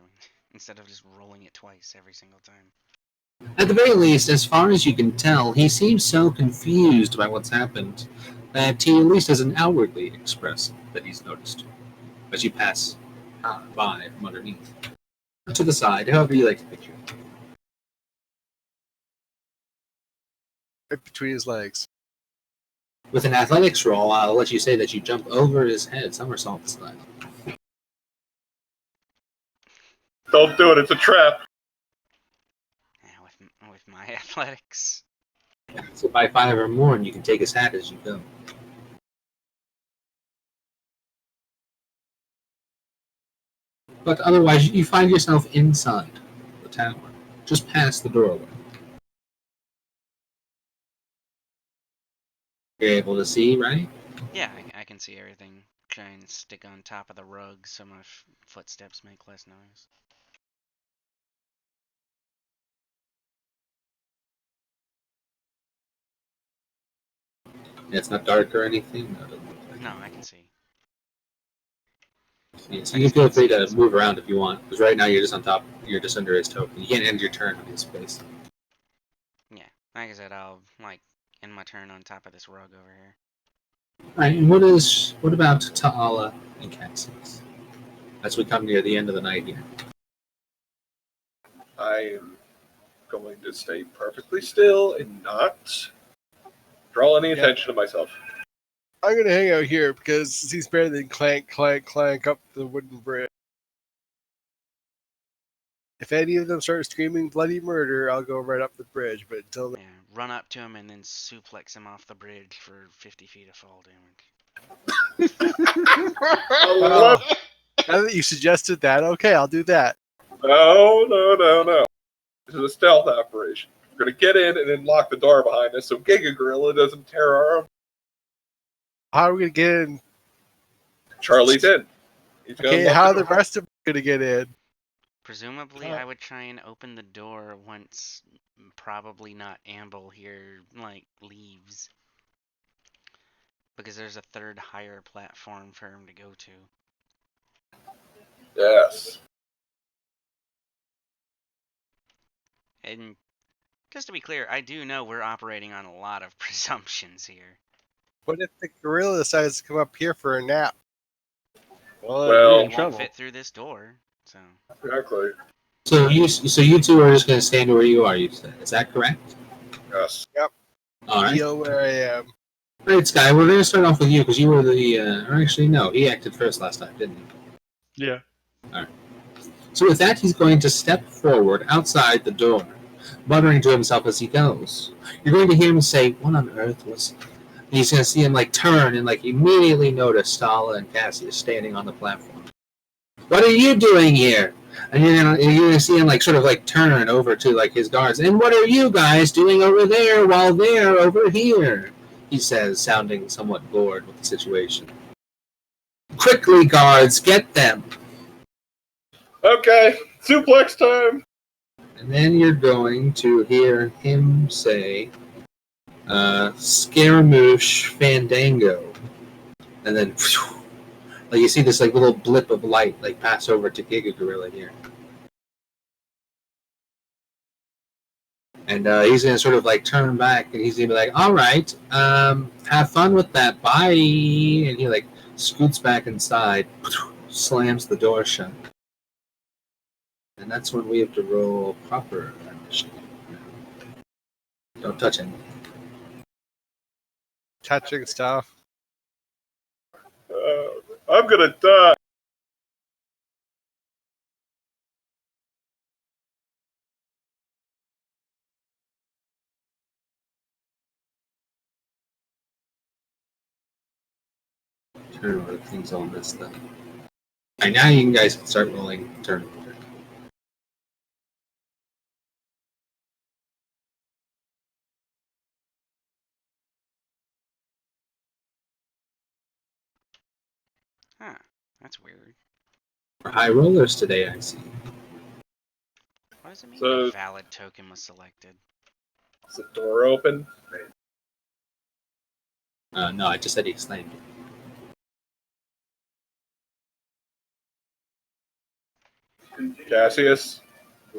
instead of just rolling it twice every single time. At the very least, as far as you can tell, he seems so confused by what's happened that he at least doesn't outwardly express that he's noticed as you pass by from underneath. To the side, however you like to picture it. Right between his legs. With an athletics roll, I'll let you say that you jump over his head, somersault style. Don't do it, it's a trap. Yeah, with my athletics. So by 5 or more, and you can take his hat as you go. But otherwise, you find yourself inside the tower, just past the doorway. You're able to see, right? Yeah, I can see everything. Try and stick on top of the rug so my footsteps make less noise. Yeah, it's not dark or anything. No, it doesn't look like No, I can see. Yeah, so I you just can feel can't free see to his move around if you want, because right now you're just on top. You're just under his token. You can't end your turn on his space. Yeah, like I said, I'll like end my turn on top of this rug over here. All right, and what about Ta'ala and Cassius? As we come near the end of the night here. I am going to stay perfectly still and not draw any attention to myself. I'm gonna hang out here because he's better than clank, clank, clank up the wooden bridge. If any of them start screaming bloody murder, I'll go right up the bridge. But until then, Yeah, run up to him and then suplex him off the bridge for 50 feet of fall damage. well, now that you suggested that, okay, I'll do that. No. This is a stealth operation. We're going to get in and then lock the door behind us so Giga Gorilla doesn't tear our own. How are we gonna get in? Charlie's in. He's gonna Okay, lock how are the the door. rest of them gonna get in? Presumably, I would try and open the door once probably not Amble here, like, leaves. Because there's a third higher platform for him to go to. Yes. And just to be clear, I do know we're operating on a lot of presumptions here. What if the gorilla decides to come up here for a nap? Well, Well- you're He in won't trouble. fit through this door, so... Exactly. So you two are just going to stand where you are. You said, is that correct? Yes. All right. Feel where I am. All right, Sky. We're going to start off with you because you were the. Or actually, no, he acted first last time, didn't he? Yeah. So with that, he's going to step forward outside the door, muttering to himself as he goes. You're going to hear him say, "What on earth was?" And he's going to see him like turn and like immediately notice Stala and Cassius standing on the platform. What are you doing here? And you're gonna see him like sort of like turn over to like his guards. And what are you guys doing over there while they're over here? He says, sounding somewhat bored with the situation. Quickly, guards, get them! Okay. Suplex time. And then you're going to hear him say, Scaramouche Fandango. And then, like you see this like little blip of light like pass over to Giga Gorilla here. And he's going to sort of like turn back and he's going to be like, all right, have fun with that. Bye. And he like scoots back inside, slams the door shut. And that's when we have to roll proper initiative. Don't touch anything. Touching stuff. I'm gonna die. Turn over, things all messed up. Alright, now you guys can start rolling turn order. Huh, that's weird. For high rollers today, I see. What does it mean So- a valid token was selected? Is the door open? No, I just said he slammed it. Cassius,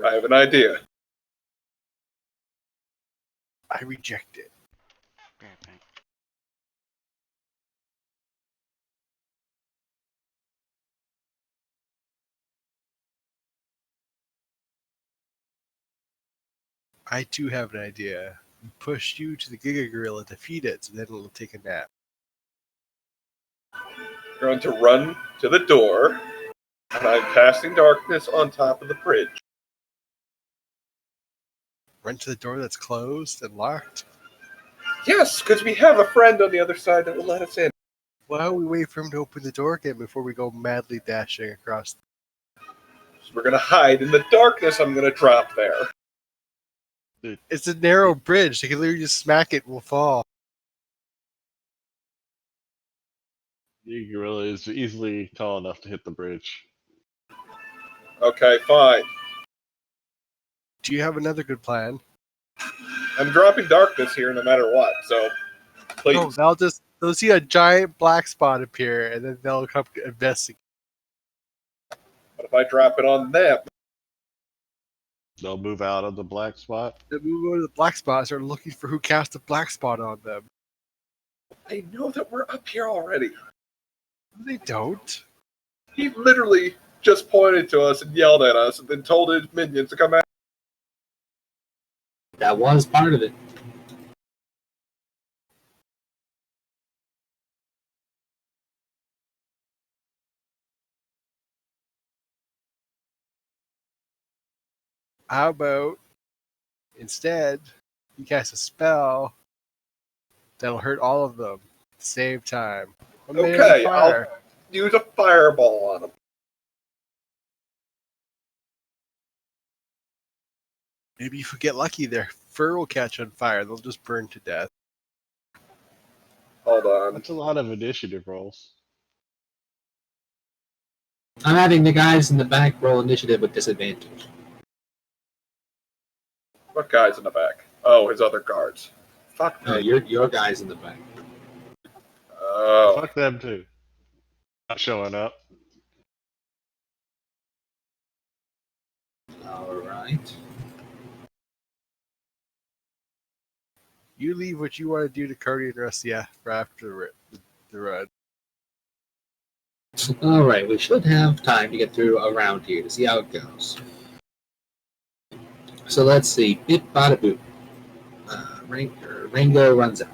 I have an idea. I reject it. Great, thank- I too have an idea. We push you to the Giga Gorilla to feed it, so then it'll take a nap. We're going to run to the door, and I'm casting darkness on top of the bridge. Run to the door that's closed and locked. Yes, because we have a friend on the other side that will let us in. Why don't we wait for him to open the door again before we go madly dashing across? So we're going to hide in the darkness I'm going to drop there. It's a narrow bridge. They can literally just smack it and we'll fall. The gorilla is easily tall enough to hit the bridge. Okay, fine. Do you have another good plan? I'm dropping darkness here no matter what, so please. No, they'll see a giant black spot appear, and then they'll come investigate. What if I drop it on them? They'll move out of the black spot. They move over to the black spot and start looking for who cast a black spot on them. I know that we're up here already. They don't. He literally just pointed to us and yelled at us and then told his minions to come out. That was part of it. How about instead you cast a spell that'll hurt all of them at the same time? One minute of Okay, fire. I'll use a fireball on them. Maybe if we get lucky, their fur will catch on fire. They'll just burn to death. Hold on. That's a lot of initiative rolls. I'm having the guys in the back roll initiative with disadvantage. What guy's in the back? Oh, his other guards. Fuck No, me. your guys in the back. Oh. Fuck them too. Not showing up. All right. You leave what you want to do to Cody and Rusty for after the run. All right. We should have time to get through a round here to see how it goes. So let's see. Bit bada boop. Rango runs out.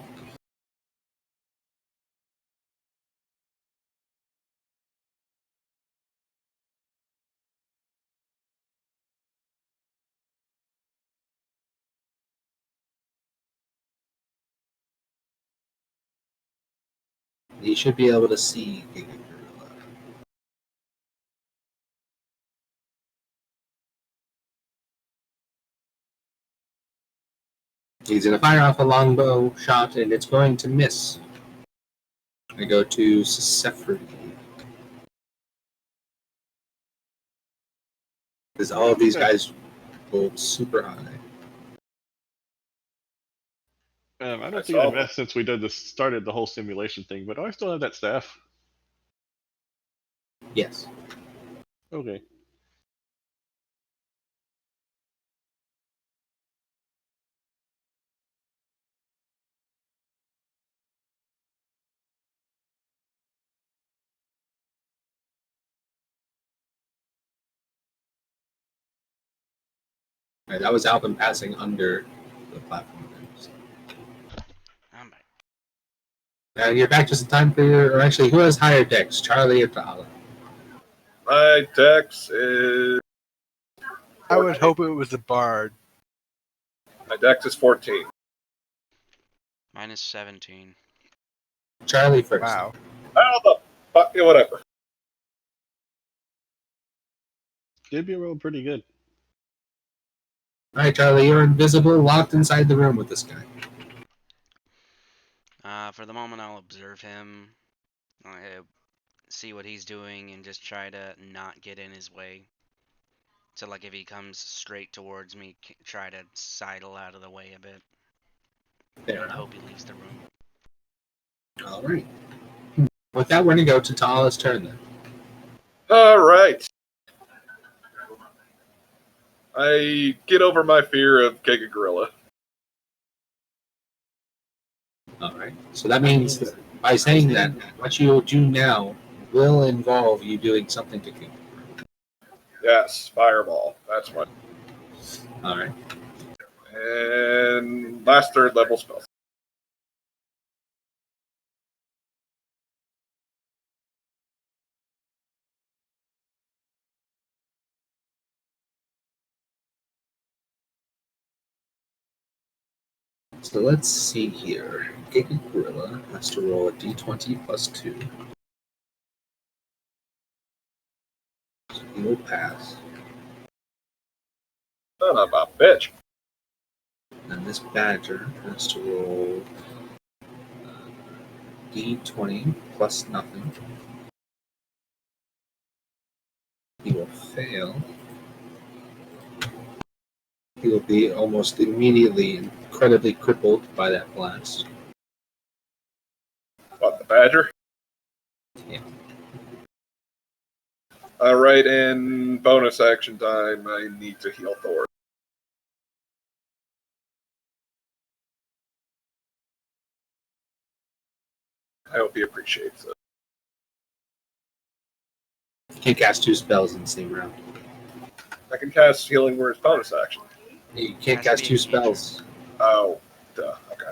You should be able to see Giga Gorilla. He's going to fire off a longbow shot, and it's going to miss. I go to Sephri. Because all of these guys rolled super high. I don't That's think I've all. messed since we started the whole simulation thing, but do I still have that staff? Yes. Okay. All right, that was Alvin passing under the platform. I'm back. You're back just in time for your. Or actually, who has higher decks, Charlie or Ta'ala? My dex is. I would hope it was the bard. My dex is 14. Mine is 17. Charlie first. Wow. How the fuck? Yeah, whatever. Did be roll pretty good. All right, Charlie, you're invisible, locked inside the room with this guy. For the moment, I'll observe him, see what he's doing, and just try to not get in his way. So, like, if he comes straight towards me, try to sidle out of the way a bit. Fair And enough. hope he leaves the room. All right. With that, we're going to go to Ta'ala's turn then. All right. I get over my fear of Giga Gorilla. All right. So that means that by saying that, what you'll do now will involve you doing something to King. Yes, fireball. That's what. All right. And last third level spell. So let's see here. Giga Gorilla has to roll a d20 plus 2. So he will pass. Son of a bitch. And this badger has to roll D20 plus nothing. He will fail. He will be almost immediately incredibly crippled by that blast. What, the badger? Yeah. Alright, in bonus action time, I need to heal Thor. I hope he appreciates it. You can't cast 2 spells in the same round. I can cast Healing Word's bonus action. You can't Has to cast be 2 a spells. Oh, duh. Okay.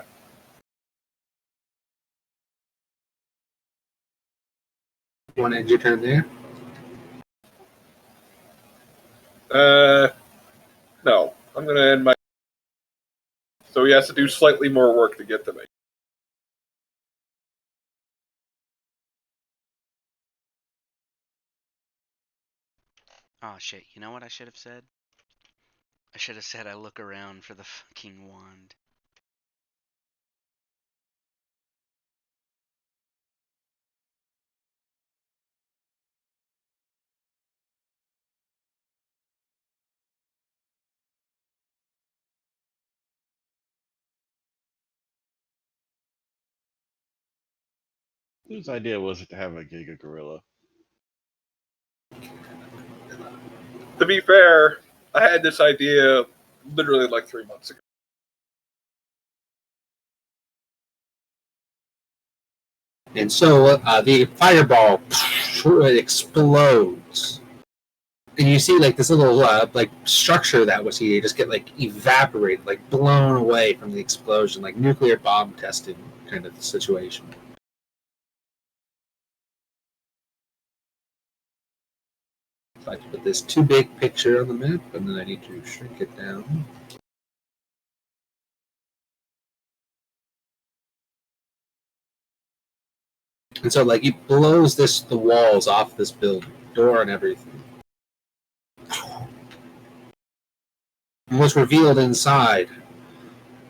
You want to end your turn there? No. I'm going to end my... So he has to do slightly more work to get to me. Oh shit! You know what I should have said? I should have said I look around for the fucking wand. Whose idea was it to have a Giga Gorilla? To be fair, I had this idea literally like 3 months ago. And so the fireball explodes. And you see like this little like structure that was here just get like evaporated, like blown away from the explosion, like nuclear bomb tested kind of situation. So I have to put this too big picture on the map, and then I need to shrink it down. And so like it blows the walls off this building, door and everything. And what's revealed inside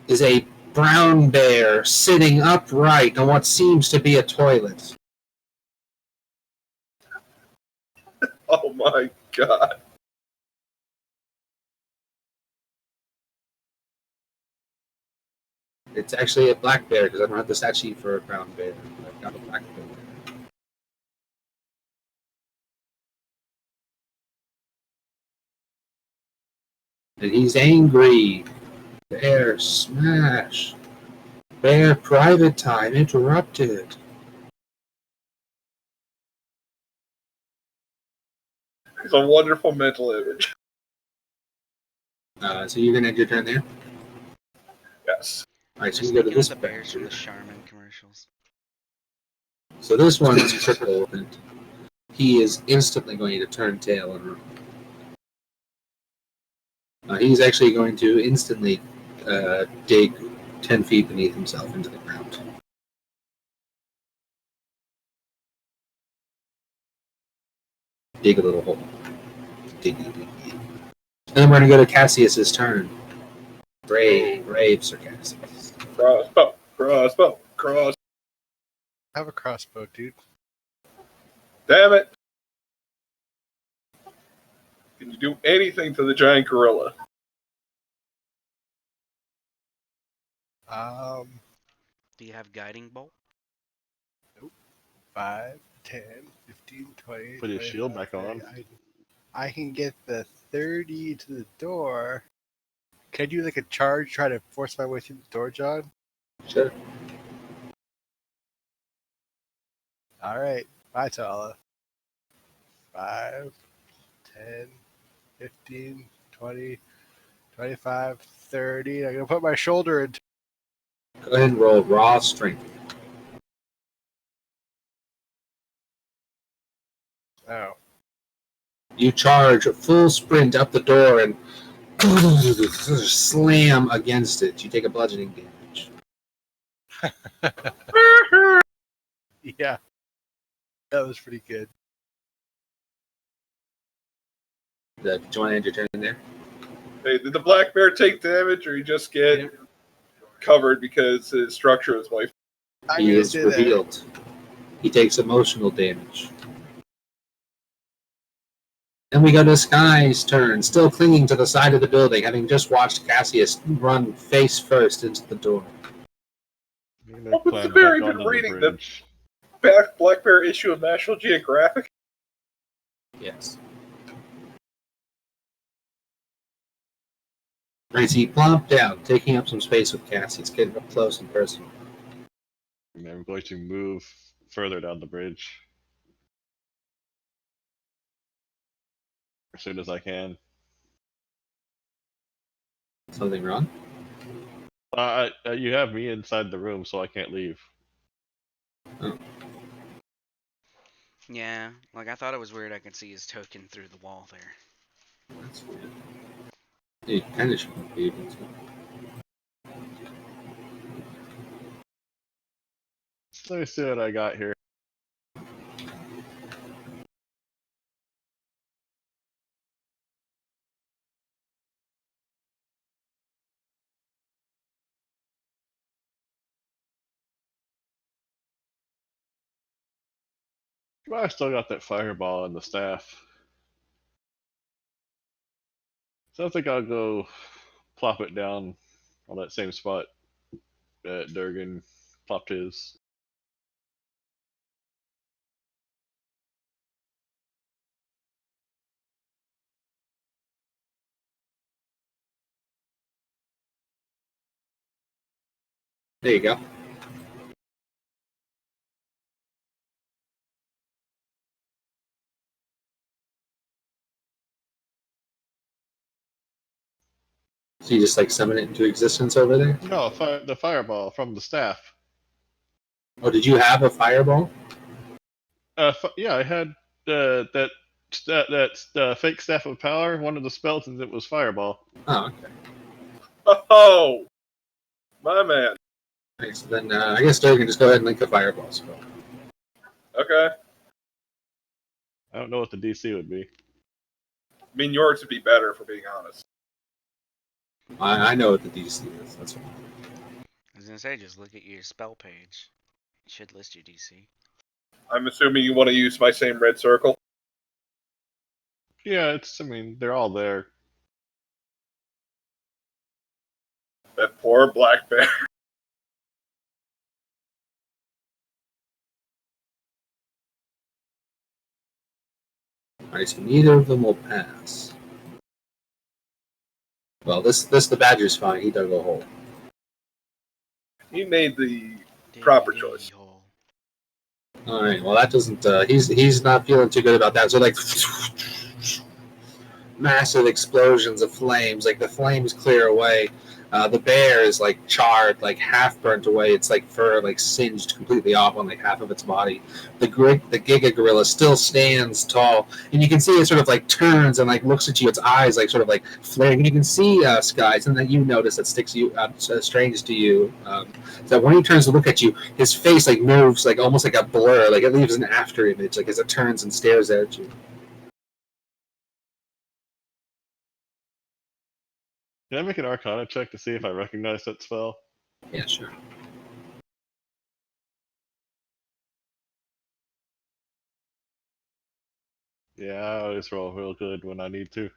is a brown bear sitting upright on what seems to be a toilet. Oh my god. It's actually a black bear because I don't have the stat sheet for a brown bear. I've got a black bear. And he's angry. Bear smash. Bear private time interrupted. It's a wonderful mental image. So you're gonna end your turn there? Yes. Alright, so Just you go to thinking of this the bears from the bear. Charmin commercials. So this one's crippled, and he is instantly going to turn tail and run. He's actually going to instantly dig 10 feet beneath himself into the ground. Dig a little hole. Dig. And then we're going to go to Cassius's turn. Brave Sir Cassius. Crossbow. I have a crossbow, dude. Damn it. Can you do anything to the giant gorilla? Do you have guiding bolt? 5, 10, 15, 20. Put his shield 25, back on. 30. I can get the 30 to the door. Can I do like a charge, try to force my way through the door, John? Sure. Alright, bye, Tala. 5, 10, 15, 20, 25, 30. I'm going to put my shoulder into. Go ahead and roll raw strength. Oh. You charge a full sprint up the door and slam against it. You take a bludgeoning damage. Yeah. That was pretty good. Do you want to end your turn there? Hey, did the black bear take damage, or he just get covered because his structure was wiped? I'm He gonna is say that. revealed. He takes emotional damage. Then we go to Sky's turn, still clinging to the side of the building, having just watched Cassius run face first into the door. I'm gonna What was climb the very back good onto reading? the bridge. Black Bear issue of National Geographic? Yes. Right, so he plopped down, taking up some space with Cassius, getting up close and personal. And I'm going to move further down the bridge as soon as I can. Something wrong? You have me inside the room, so I can't leave. Yeah, like I thought it was weird I could see his token through the wall there. That's weird. You kind of shouldn't be able to. Let me see what I got here. Well, I still got that fireball and the staff. So I think I'll go plop it down on that same spot that Durgan plopped his. There you go. So you just like summon it into existence over there? No, the fireball from the staff. Oh, did you have a fireball? Yeah, I had that fake staff of power. One of the spells, and it was fireball. Oh, okay. Oh, my man. Nice. Then I guess Durgan just go ahead and link a fireball spell. Okay. I don't know what the DC would be. I mean, yours would be better, for being honest. I know what the DC is. That's fine. I was gonna say, just look at your spell page. It should list your DC. I'm assuming you want to use my same red circle. Yeah, I mean, they're all there. That poor Black Bear. Alright, so neither of them will pass. Well, this the badger's fine. He dug a hole. He made the Dig proper a choice. hole. All right. Well, that doesn't. He's not feeling too good about that. So like, massive explosions of flames. Like the flames clear away. The bear is like charred, like half burnt away. It's like fur, like singed completely off on like half of its body. The Giga Gorilla still stands tall, and you can see it sort of like turns and like looks at you. Its eyes like sort of like flaring, and you can see Skies, and then you notice that sticks you strange to you. That when he turns to look at you, his face like moves like almost like a blur, like it leaves an after image, like as it turns and stares at you. Can I make an Arcana check to see if I recognize that spell? Yeah, sure. Yeah, I always roll real good when I need to.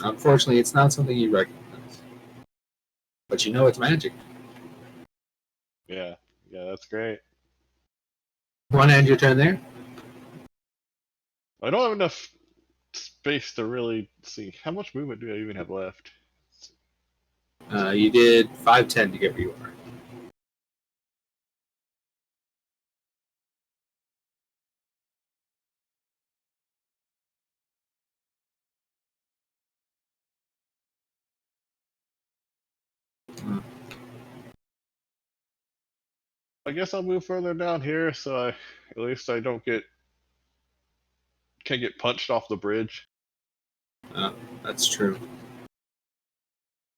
Unfortunately, it's not something you recognize, but you know it's magic. Yeah, that's great. Want to end your turn there? I don't have enough space to really see. How much movement do I even have left? You did 5'10" to get where you are. I guess I'll move further down here so at least I can't get punched off the bridge. That's true.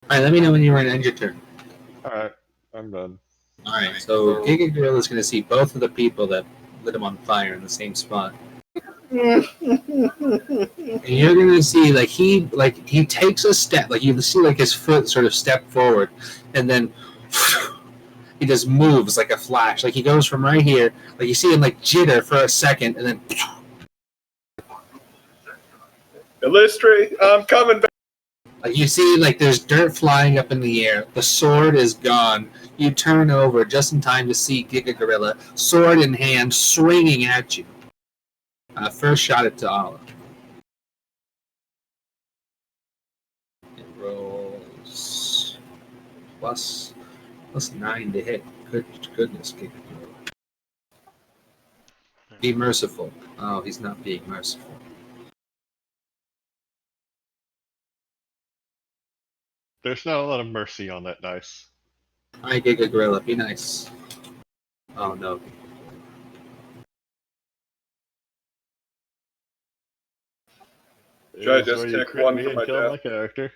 All right, let me know when you're ready to end your turn. Alright, I'm done. All right, so Giga Gorilla is going to see both of the people that lit him on fire in the same spot. And you're going to see he takes a step, like you see like his foot sort of step forward, and then he just moves like a flash. Like he goes from right here, like you see him like jitter for a second, and then Illustrate, I'm coming back. like you see like there's dirt flying up in the air. The sword is gone. You turn over just in time to see Giga Gorilla, sword in hand, swinging at you. First shot at Ta'ala. It rolls plus 9 to hit. Goodness, Giga Gorilla. Be merciful. Oh, he's not being merciful. There's not a lot of mercy on that dice. Alright, Giga Gorilla, be nice. Oh no. Should I Here's just where you take crit one me for and my kill death? my character.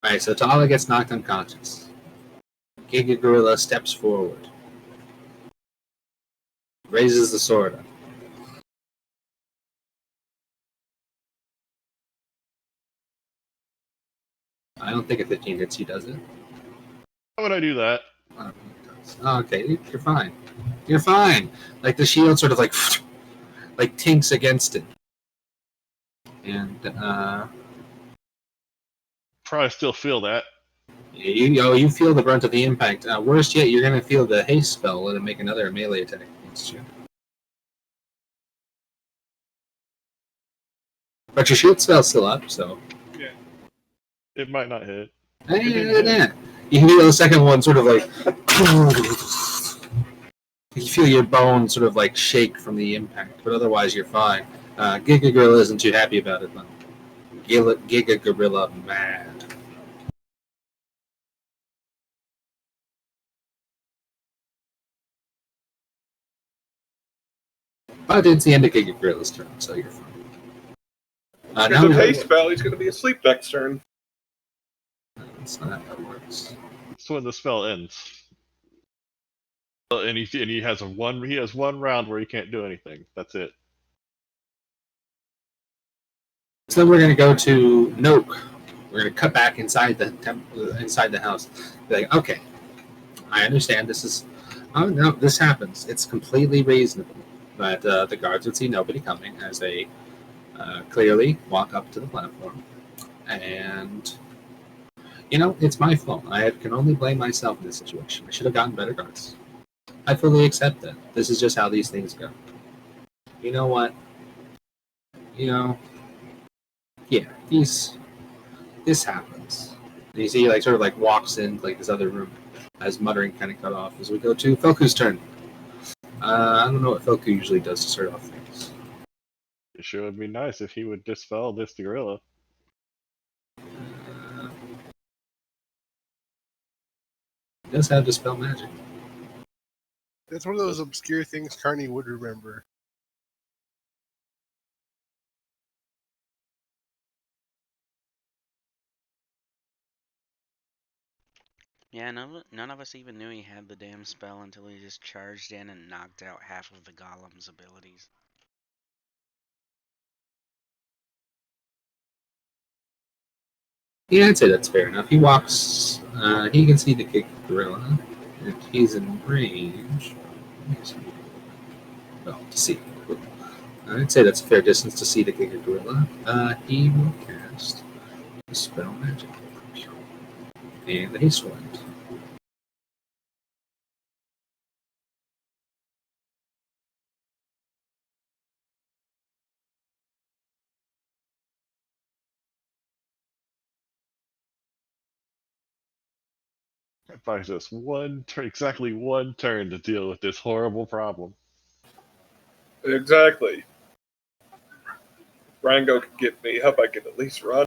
Alright, so Ta'ala gets knocked unconscious. Giga Gorilla steps forward. Raises the sword up. I don't think a 15 hits you, does it? How would I do that? I don't think it does. Oh, okay, you're fine. You're fine. Like the shield sort of like tinks against it. And Probably still feel that. you feel the brunt of the impact. Worst yet, you're gonna feel the haste spell. Let it make another melee attack against you. But your shield spell's still up, so. It might not hit. Yeah. You can feel the second one sort of like. You feel your bones sort of like shake from the impact, but otherwise you're fine. Giga Gorilla isn't too happy about it, though. Giga Gorilla mad. But it's the end of Giga Gorilla's turn, so you're fine. Because Now of we haste spell, he's going to be asleep next turn. That's not how it works. That's when the spell ends. And he has one round where he can't do anything. That's it. So then we're going to go to Nook. We're going to cut back inside the house. Be like, okay, I understand this is. Oh no, this happens. It's completely reasonable. But the guards would see nobody coming as they clearly walk up to the platform. And, it's my fault. I can only blame myself in this situation. I should have gotten better guards. I fully accept that. This is just how these things go. You know what? Yeah, this happens. And you see he sort of walks in this other room as muttering kind of cut off as we go to Felku's turn. I don't know what Felku usually does to start off things. It sure would be nice if he would dispel this gorilla. He does have dispel magic. That's one of those obscure things Carney would remember. Yeah, none of us even knew he had the damn spell until he just charged in and knocked out half of the golem's abilities. Yeah, I'd say that's fair enough. He walks. He can see the Giga Gorilla, and he's in range. Well, to see. I'd say that's a fair distance to see the Giga Gorilla. He will cast Spell Magic. And the Haste Wind. It buys us exactly one turn to deal with this horrible problem. Exactly. Rango can get me up, I can at least run.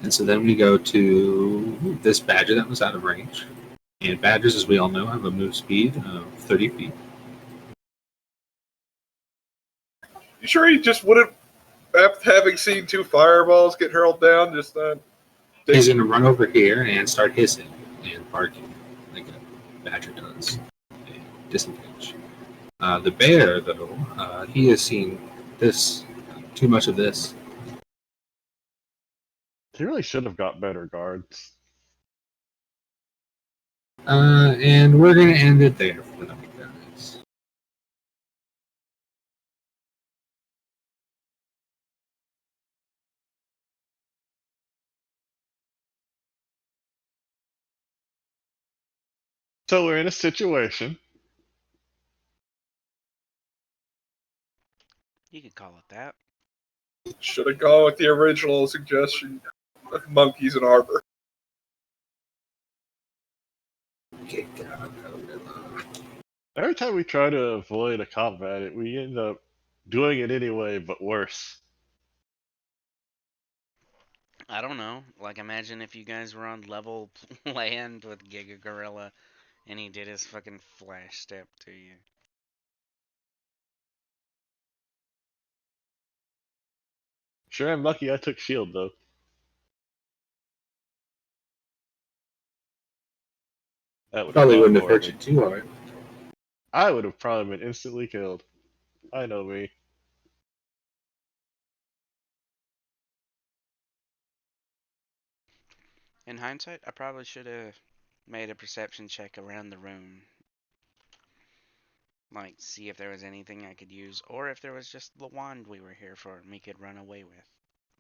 And so then we go to this badger that was out of range. And badgers, as we all know, have a move speed of 30 feet. You sure he just wouldn't, after having seen two fireballs get hurled down, just not... He's going to run over here and start hissing and barking like a badger does. And disengage. The bear, though, he has seen this, too much of this. He really should have got better guards. And we're gonna end it there for now, guys. So we're in a situation. You could call it that. Should have gone with the original suggestion of monkeys and arbor. Okay, God. Every time we try to avoid a combat, we end up doing it anyway, but worse. I don't know. Like, imagine if you guys were on level land with Giga Gorilla and he did his fucking flash step to you. Sure, I'm lucky I took shield though. That would Probably have wouldn't have hurt you too hard. I would have probably been instantly killed. I know me. In hindsight, I probably should have made a perception check around the room. Like, see if there was anything I could use, or if there was just the wand we were here for and we could run away with.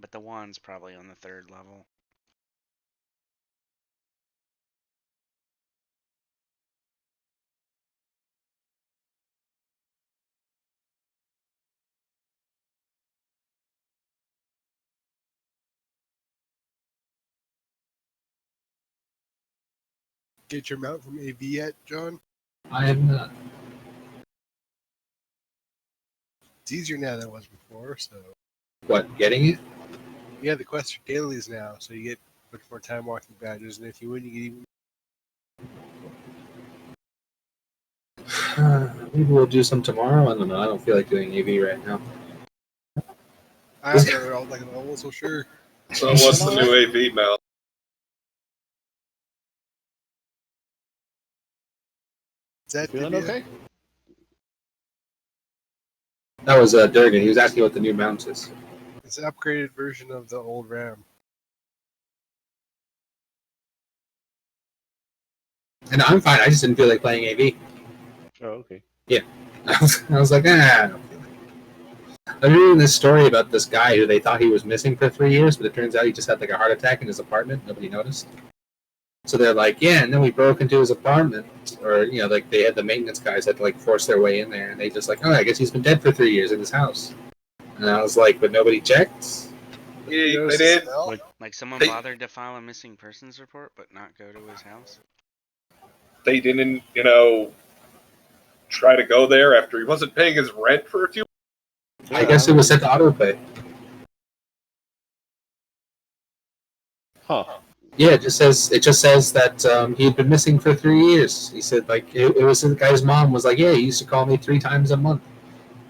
But the wand's probably on the 3rd level. Get your mount from AV yet, John? I have not. It's easier now than it was before, so. What, getting it? Yeah, the quests are dailies now, so you get much more time walking badges, and if you win, you get even. Maybe we'll do some tomorrow. I don't know. I don't feel like doing AV right now. I don't know, they're all like an level, so sure. So what's the new AV mount? Is that Feeling Divya? okay? That was Durgan. He was asking what the new mount is. It's an upgraded version of the old RAM. And I'm fine. I just didn't feel like playing AV. Oh, okay. I was like, I don't feel like it. I'm reading this story about this guy who they thought he was missing for 3 years, but it turns out he just had like a heart attack in his apartment. Nobody noticed. So they're like, yeah, and then we broke into his apartment, or like they had the maintenance guys had to like force their way in there, and they just like, oh, I guess he's been dead for 3 years in his house. And I was like, but nobody checked. Yeah, they did. Like, someone They- bothered to file a missing persons report but not go to his house? They didn't, try to go there after he wasn't paying his rent for a few. I guess it was set to autopay. Huh. Yeah, it just says that he had been missing for 3 years. He said like it was the guy's mom was like, yeah, he used to call me 3 times a month,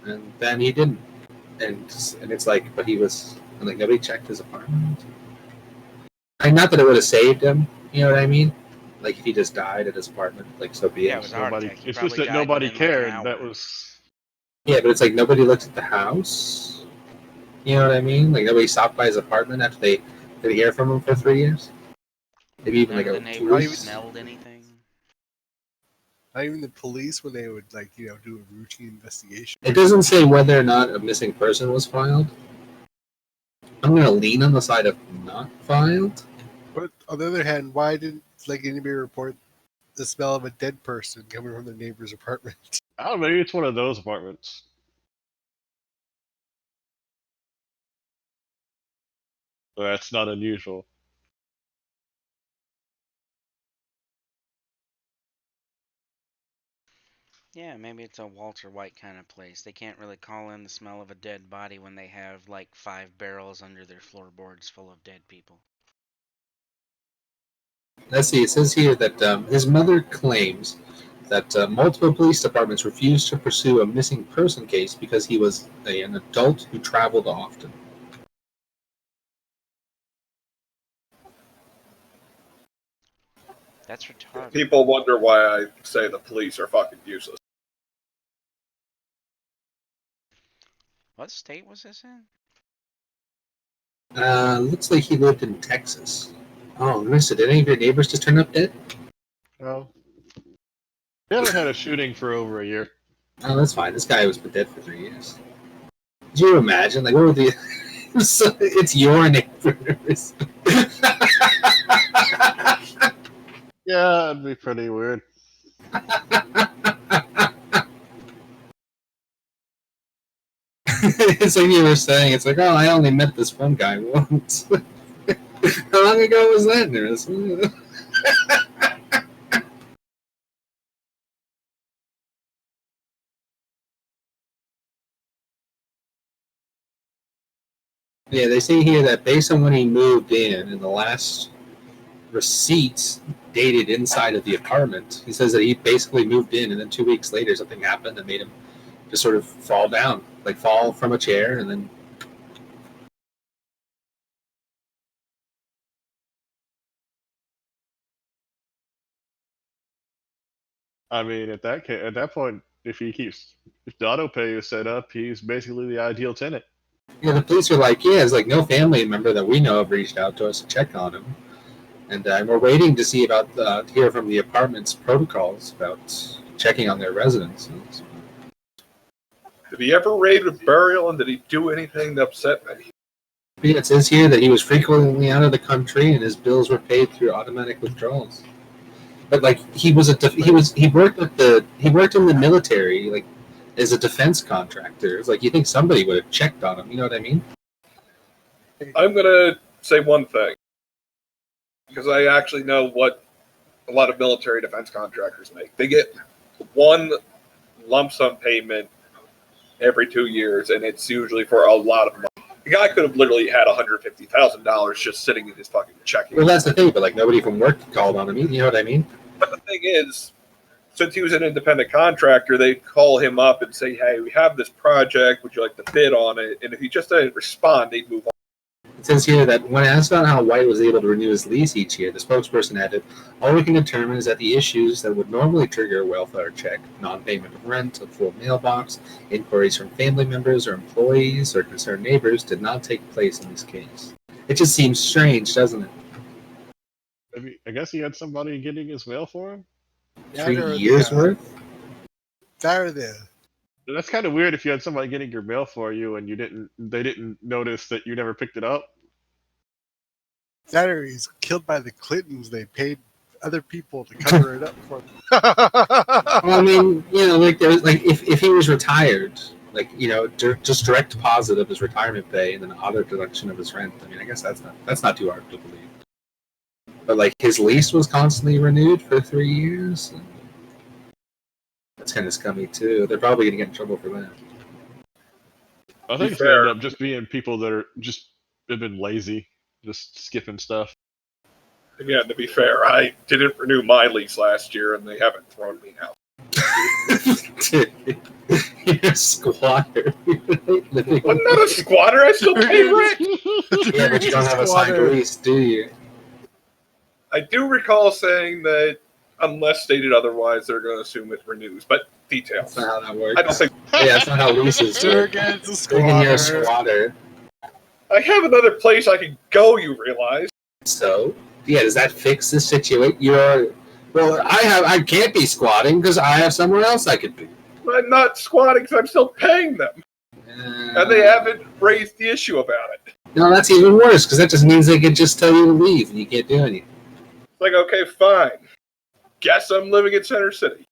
and then he didn't, and it's like, but he was, and like nobody checked his apartment. Not that it would have saved him, you know what I mean? Like if he just died at his apartment, like so be Yeah, it it. was a heart Nobody. attack. He It's just probably that died nobody within, like, an cared. hour. That was. Yeah, but it's like nobody looked at the house. You know what I mean? Like nobody stopped by his apartment after they didn't hear from him for 3 years. Maybe even None like of the a 2 neighbors weeks. smelled anything. Not even the police when they would do a routine investigation. It doesn't say whether or not a missing person was filed. I'm gonna lean on the side of not filed. But on the other hand, why didn't anybody report the smell of a dead person coming from their neighbor's apartment? I don't know. Maybe it's one of those apartments. That's not unusual. Yeah, maybe it's a Walter White kind of place. They can't really call in the smell of a dead body when they have like 5 barrels under their floorboards full of dead people. Let's see. It says here that his mother claims that multiple police departments refused to pursue a missing person case because he was an adult who traveled often. That's retarded. People wonder why I say the police are fucking useless. What state was this in? Looks like he lived in Texas. Oh, Mister, did any of your neighbors just turn up dead? Oh, We haven't had a shooting for over a year. Oh, that's fine. This guy was dead for 3 years. Could you imagine? Like, what would the... it's your neighbors. Yeah, it'd be pretty weird. It's like you were saying. It's like, oh, I only met this one guy once. How long ago was that, Nurse? Yeah, they say here that based on when he moved in, and the last receipts dated inside of the apartment, he says that he basically moved in, and then 2 weeks later something happened that made him just sort of fall down, like fall from a chair, and then. I mean, at that point, if the auto pay is set up, he's basically the ideal tenant. Yeah, the police are like, yeah, it's like no family member that we know of reached out to us to check on him, and we're waiting to see about to hear from the apartment's protocols about checking on their residents. Did he ever raid a burial, and did he do anything to upset me? It says here that he was frequently out of the country and his bills were paid through automatic withdrawals. But like he worked in the military, like as a defense contractor. It's like you think somebody would have checked on him. You know what I mean? I'm gonna say one thing, because I actually know what a lot of military defense contractors make. They get one lump sum payment every 2 years, and it's usually for a lot of money. The guy could have literally had $150,000 just sitting in his fucking checking. Well, that's the thing. But like nobody from work called on him. You know what I mean? But the thing is, since he was an independent contractor, they'd call him up and say, hey, we have this project. Would you like to bid on it? And if he just didn't respond, they'd move on. It says here that when asked about how White was able to renew his lease each year, the spokesperson added, all we can determine is that the issues that would normally trigger a welfare check, non-payment of rent, a full mailbox, inquiries from family members or employees or concerned neighbors did not take place in this case. It just seems strange, doesn't it? I guess he had somebody getting his mail for him. 3 years worth? There it is. That's kind of weird if you had somebody getting your mail for you and they didn't notice that you never picked it up. That or he's killed by the Clintons. They paid other people to cover it up for them. Well, I mean, you know, like there's like if he was retired, like you know, just direct deposit of his retirement pay and then auto deduction of his rent. I mean, I guess that's not too hard to believe. But like his lease was constantly renewed for 3 years. That's kind of scummy too. They're probably gonna get in trouble for that. I think it's gonna end up just being people that are just have been lazy, just skipping stuff. Again, to be fair, I didn't renew my lease last year, and they haven't thrown me out. You're a squatter. I'm not a squatter. I still pay rent. Yeah, but you don't have a signed lease, do you? I do recall saying that unless stated otherwise, they're going to assume it renews. But details. That's not how that works. I don't think. Yeah, that's not how leases work. Thinking you're a squatter. I have another place I can go. You realize? So, yeah, does that fix the situation? Well, I can't be squatting because I have somewhere else I could be. I'm not squatting because I'm still paying them, and they haven't raised the issue about it. No, that's even worse because that just means they can just tell you to leave and you can't do anything. It's like, okay, fine. Guess I'm living in Center City.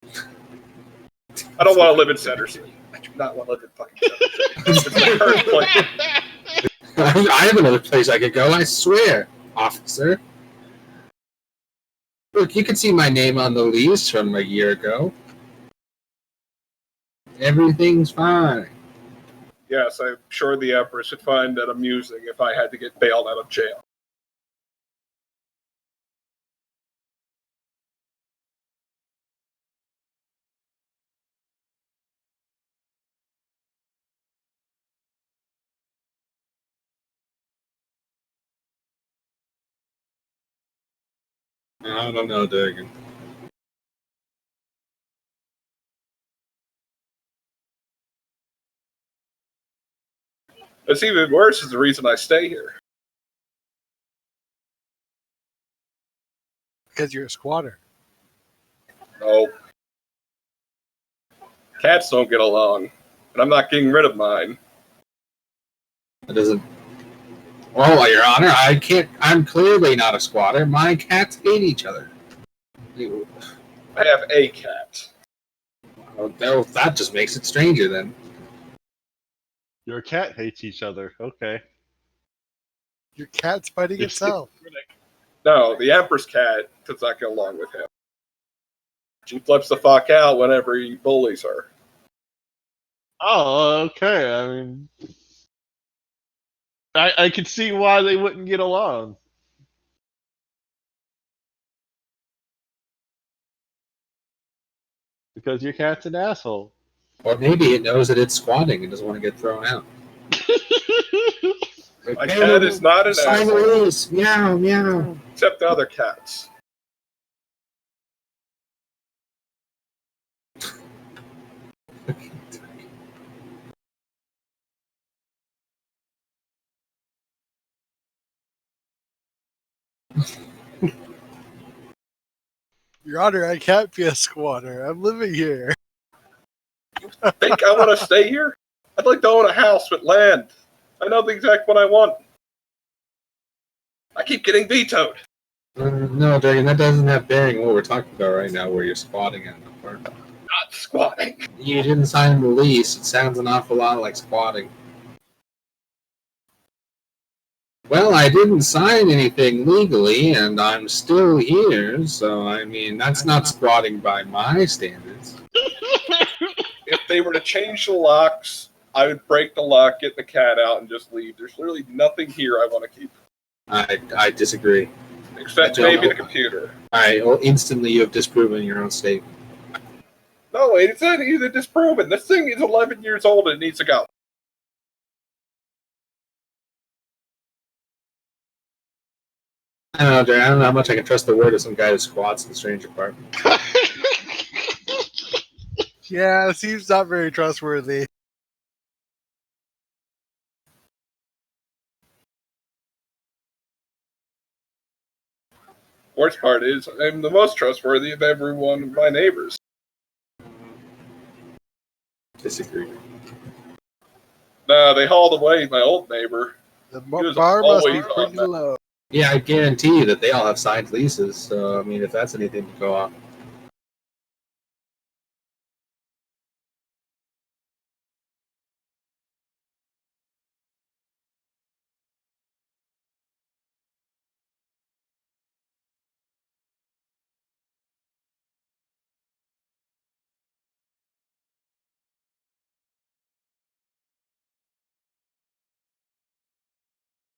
I don't want to live in Center City. I do not want to live in fucking Center City. It's my current place. I have another place I could go, I swear, officer. Look, you can see my name on the lease from a year ago. Everything's fine. Yes, I'm sure the Empress would find that amusing if I had to get bailed out of jail. I don't know, Durgan. What's even worse is the reason I stay here. Because you're a squatter. Oh. Cats don't get along. And I'm not getting rid of mine. It doesn't. Oh, Your Honor, I can't. I'm clearly not a squatter. My cats hate each other. I have a cat. Oh, that just makes it stranger then. Your cat hates each other. Okay. Your cat's fighting itself. No, the Empress cat does not get along with him. She flips the fuck out whenever he bullies her. Oh, okay. I mean, I could see why they wouldn't get along. Because your cat's an asshole. Or maybe it knows that it's squatting and doesn't want to get thrown out. My cat is not an Sign asshole, release. Meow, meow. except the other cats. Your Honor, I can't be a squatter. I'm living here. Think I want to stay here? I'd like to own a house with land. I know the exact one I want. I keep getting vetoed. No, Dragon, that doesn't have bearing on what we're talking about right now, where you're squatting in the park. Not squatting. You didn't sign the lease. It sounds an awful lot like squatting. Well, I didn't sign anything legally, and I'm still here, so, I mean, that's not squatting by my standards. If they were to change the locks, I would break the lock, get the cat out, and just leave. There's literally nothing here I want to keep. I disagree. Except maybe the computer. Alright, well, instantly you have disproven your own statement. No, wait, it's not even disproven. This thing is 11 years old and it needs to go. I don't know, Dragon, I don't know how much I can trust the word of some guy who squats in the strange apartment. Yeah, it seems not very trustworthy. Worst part is, I'm the most trustworthy of every one of my neighbors. Disagree. Nah, they hauled away my old neighbor. The He was bar must be always pretty on low. Yeah, I guarantee you that they all have signed leases, so, I mean, if that's anything to go off.